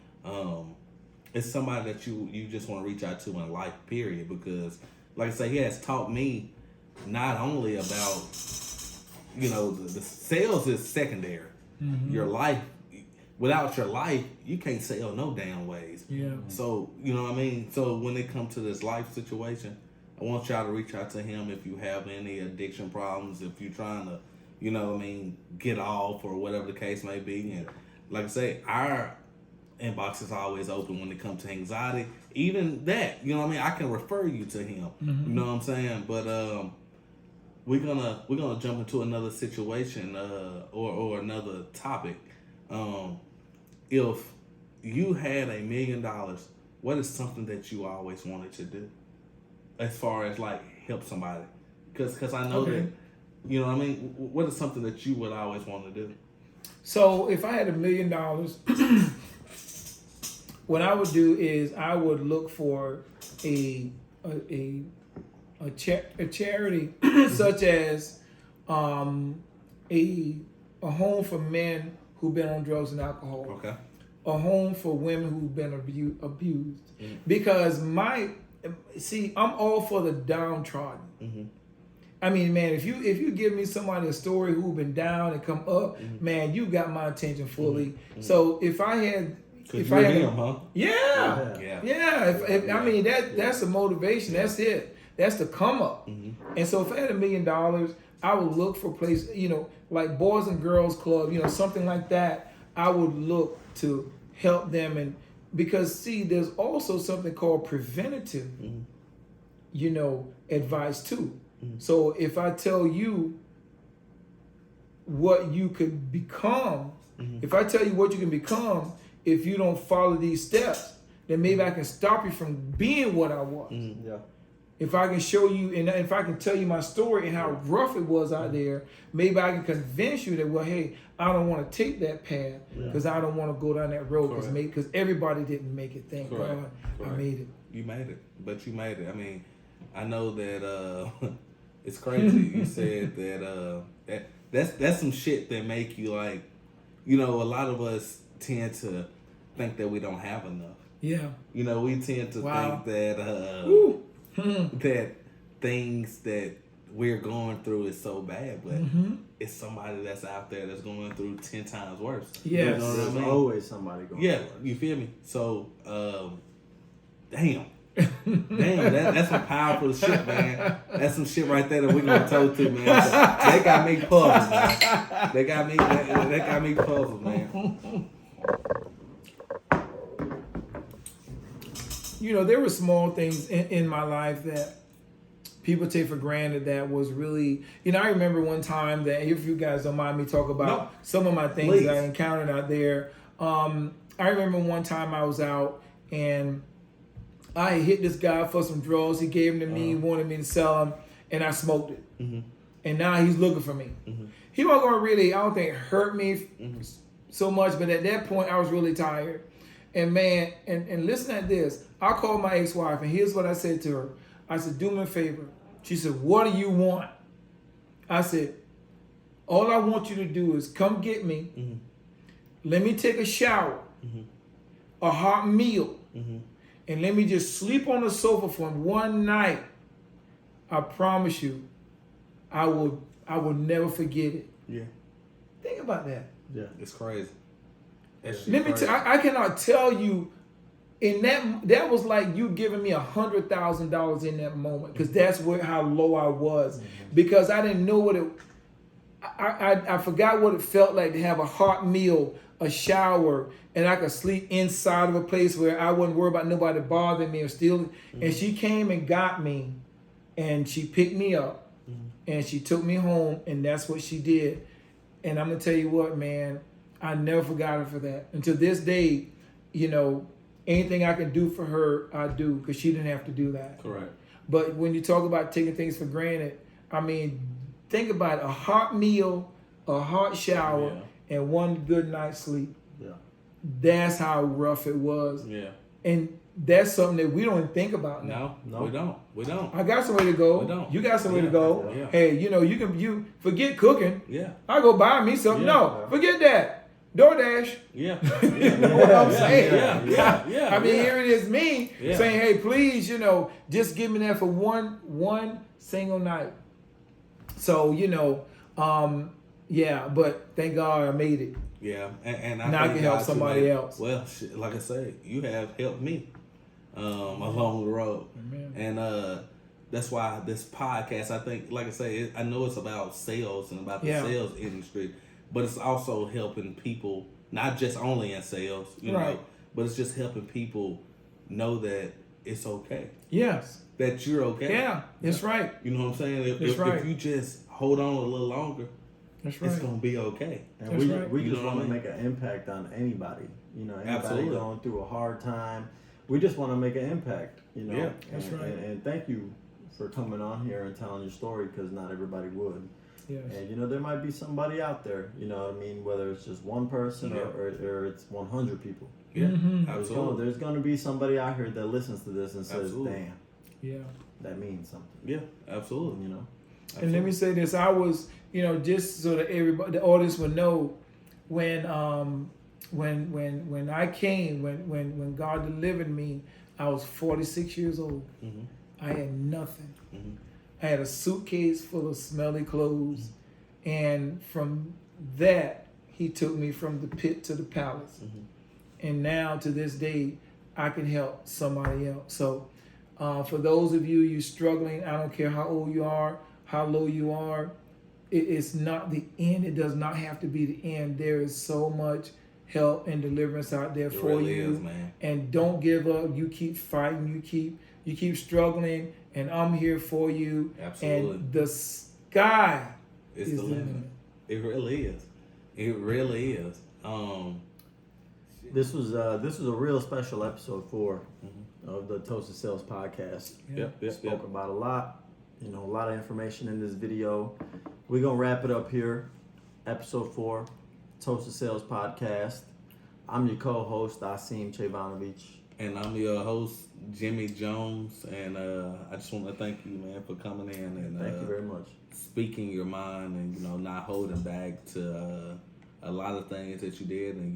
it's somebody that you just want to reach out to in life, period. Because, like I say, he has taught me not only about, you know, the sales is secondary. Mm-hmm. Your life, without your life, you can't sell no damn ways. Yeah. So, you know what I mean? So when it comes to this life situation, I want y'all to reach out to him if you have any addiction problems, if you're trying to, you know what I mean, get off or whatever the case may be. And like I say, our inbox is always open when it comes to anxiety. Even that, you know what I mean? I can refer you to him. Mm-hmm. You know what I'm saying? But we're gonna jump into another situation or another topic. If you had $1 million, what is something that you always wanted to do as far as like help somebody? Because I know that, you know what I mean? What is something that you would always want to do? So if I had $1 million, what I would do is I would look for a charity such as a home for men who've been on drugs and alcohol. Okay. A home for women who've been abused. Mm-hmm. Because I'm all for the downtrodden. Mm-hmm. I mean, man, if you give me somebody a story who've been down and come up, man, you got my attention fully. Mm-hmm. So if I had, him, huh? yeah. Yeah. I mean that's the motivation. That's it. That's the come up. Mm-hmm. And so if I had $1 million, I would look for places, you know, like Boys and Girls Club, you know, something like that. I would look to help them, and because see, there's also something called preventative, you know, advice too. Mm-hmm. So if I tell you what you could become, if I tell you what you can become if you don't follow these steps, then maybe I can stop you from being what I was. Yeah. If I can show you, and if I can tell you my story and how rough it was out there, maybe I can convince you that, well, hey, I don't want to take that path because I don't want to go down that road because everybody didn't make it. Thank God I made it. You made it, but you made it. I mean, I know that it's crazy. You said that that's some shit that make you like, you know, a lot of us tend to think that we don't have enough. Yeah. You know, we tend to think that that things that we're going through is so bad, but it's somebody that's out there that's going through 10 times worse. Yes. You know what There's I mean? always somebody going through it. You feel me? So, damn, that's some powerful shit, man. That's some shit right there that we're gonna talk to, man. So they got me puzzled, man. They got me puzzled, man. You know, there were small things in my life that people take for granted that was really, you know, I remember one time that, if you guys don't mind me talk about some of my things Please. that I encountered out there. I remember one time I was out and I hit this guy for some drugs. He gave them to me, wanted me to sell them, and I smoked it. And now he's looking for me. He wasn't going to really, I don't think, hurt me so much, but at that point I was really tired. And man, and listen at this. I called my ex-wife, and here's what I said to her. I said, do me a favor. She said, what do you want? I said, all I want you to do is come get me. Let me take a shower, a hot meal, and let me just sleep on the sofa for one night. I promise you, I will never forget it. Yeah, Think about that. Yeah. it's crazy. Let me tell. I cannot tell you. In that was like you giving me $100,000 in that moment, because that's how low I was, because I didn't know what it. I forgot what it felt like to have a hot meal, a shower, and I could sleep inside of a place where I wouldn't worry about nobody bothering me or stealing. And she came and got me, and she picked me up, and she took me home, and that's what she did. And I'm gonna tell you what, man, I never forgot her for that. Until this day, you know. Anything I can do for her, I do, because she didn't have to do that. Correct. But when you talk about taking things for granted, I mean, think about it, a hot meal, a hot shower, and one good night's sleep. Yeah. That's how rough it was. Yeah. And that's something that we don't even think about now. No, we don't. I got somewhere to go. We don't. You got somewhere to go. Yeah. Hey, you forget cooking. Yeah. I go buy me something. Yeah. No, forget that. DoorDash. Yeah. You know what I'm saying? Yeah. I mean, here it is me Yeah. saying, hey, please, just give me that for one single night. So, but thank God I made it. Yeah, and Now I can help somebody else. Well, shit, like I say, you have helped me along the road, Amen. and that's why this podcast. I think, like I say, I know it's about sales and about the sales industry, but it's also helping people, not just only in sales, you know, but it's just helping people know that it's okay. Yes. That you're okay. Yeah, that's right. You know what I'm saying? That's right. If you just hold on a little longer, That's right. it's gonna be okay. And That's right. we You just know what want I to mean? make an impact on anybody. Anybody Absolutely. going through a hard time. We just want to make an impact. Yeah, that's and, right. And thank you for coming on here and telling your story, because not everybody would. Yes. And there might be somebody out there. You know what I mean? Whether it's just one person or it's 100 people. Yeah, Mhm. absolutely. There's going to be somebody out here that listens to this and says, Absolutely. "Damn, Yeah. that means something." Yeah, absolutely. And let me say this: I was, just so that everybody, the audience would know, when I came, when God delivered me, I was 46 years old. Mhm. I had nothing. Mhm. I had a suitcase full of smelly clothes, and from that, He took me from the pit to the palace. Mhm. And now to this day, I can help somebody else. So, for those of you struggling, I don't care how old you are, how low you are, it's not the end. It does not have to be the end. There is so much help and deliverance out there for really you. is, man. And don't give up. You keep fighting. You keep struggling, and I'm here for you. Absolutely. And the sky It's is the limit. It really is. It really is. This was a real special episode 4 of the Toasted Sales podcast. Yep. Spoke about a lot of information in this video. We're gonna wrap it up here. Episode 4, Toasted Sales podcast. I'm your co-host, Asim Chevanovich. And I'm your host, Jimmy Jones, and I just want to thank you, man, for coming in and Thank you very much. speaking your mind and not holding back to a lot of things that you did, and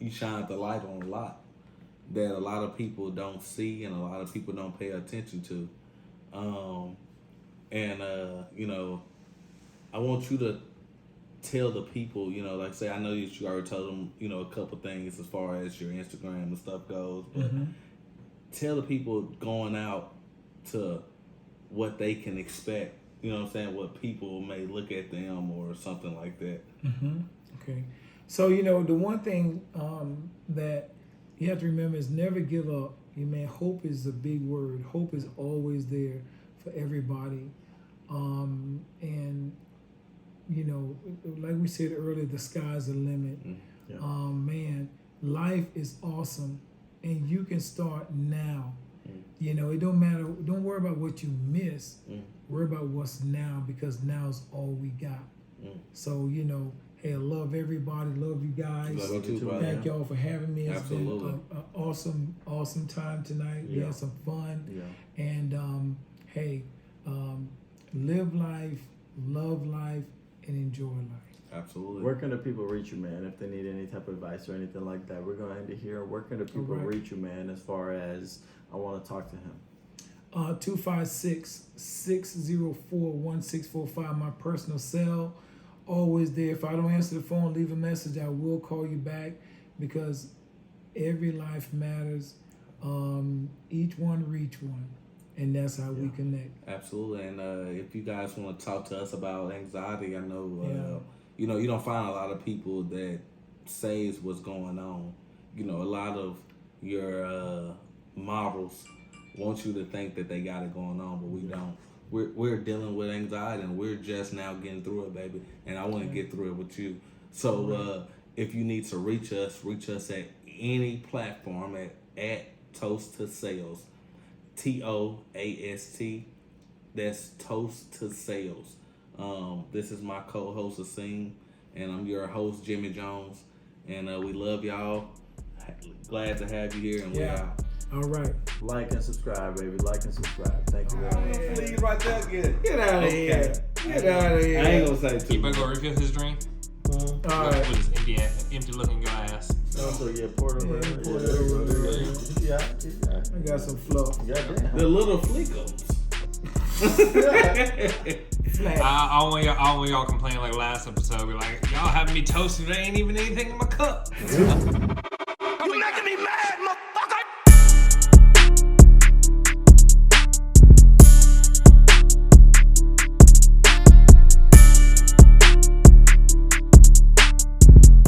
you shined the light on a lot that a lot of people don't see and a lot of people don't pay attention to. I want you to tell the people, like I say, I know that you already told them, a couple things as far as your Instagram and stuff goes, but tell the people going out to what they can expect, what people may look at them or something like that. Mm-hmm. Okay. So, the one thing that you have to remember is never give up. Hope is a big word. Hope is always there for everybody. And, like we said earlier, the sky's the limit. Yeah. Man, life is awesome. And you can start now. It don't matter. Don't worry about what you miss. Worry about what's now, because now's all we got. So, hey, I love everybody. Love you guys. Love you too, brother. Thank y'all for having me. It's Absolutely. been an awesome time tonight. We Yeah. had some fun. Yeah. And, live life, love life, and enjoy life. Absolutely. Where can the people reach you, man, if they need any type of advice or anything like that? We're going to end it here. Where can the people Alright. reach you, man, as far as I want to talk to him? 256-604-1645, my personal cell. Always there. If I don't answer the phone, leave a message. I will call you back, because every life matters. Each one reach one. And that's how we connect. Absolutely. And if you guys want to talk to us about anxiety, I know, you don't find a lot of people that says what's going on. A lot of your models want you to think that they got it going on, but we don't. We're dealing with anxiety, and we're just now getting through it, baby. And I want to get through it with you. So if you need to reach us at any platform at Toast to Sales. TOAST. That's Toast to Sales. This is my co-host Asim, and I'm your host Jimmy Jones. And we love y'all. glad to have you here, and Yeah. All right. Like and subscribe, baby. Like and subscribe. Thank you very much. Please, right there again. Get out of here. Get out of here. I ain't gonna say too Keep on much. going refill his drink. All right. With his empty looking glass. Also, yeah, pour it over. pour it over there. Yeah. I got some fluff. Goddamn. The little fleekos. Flat. I want y'all complain like last episode. Be like, y'all having me toasted. There ain't even anything in my cup. You making me mad, motherfucker!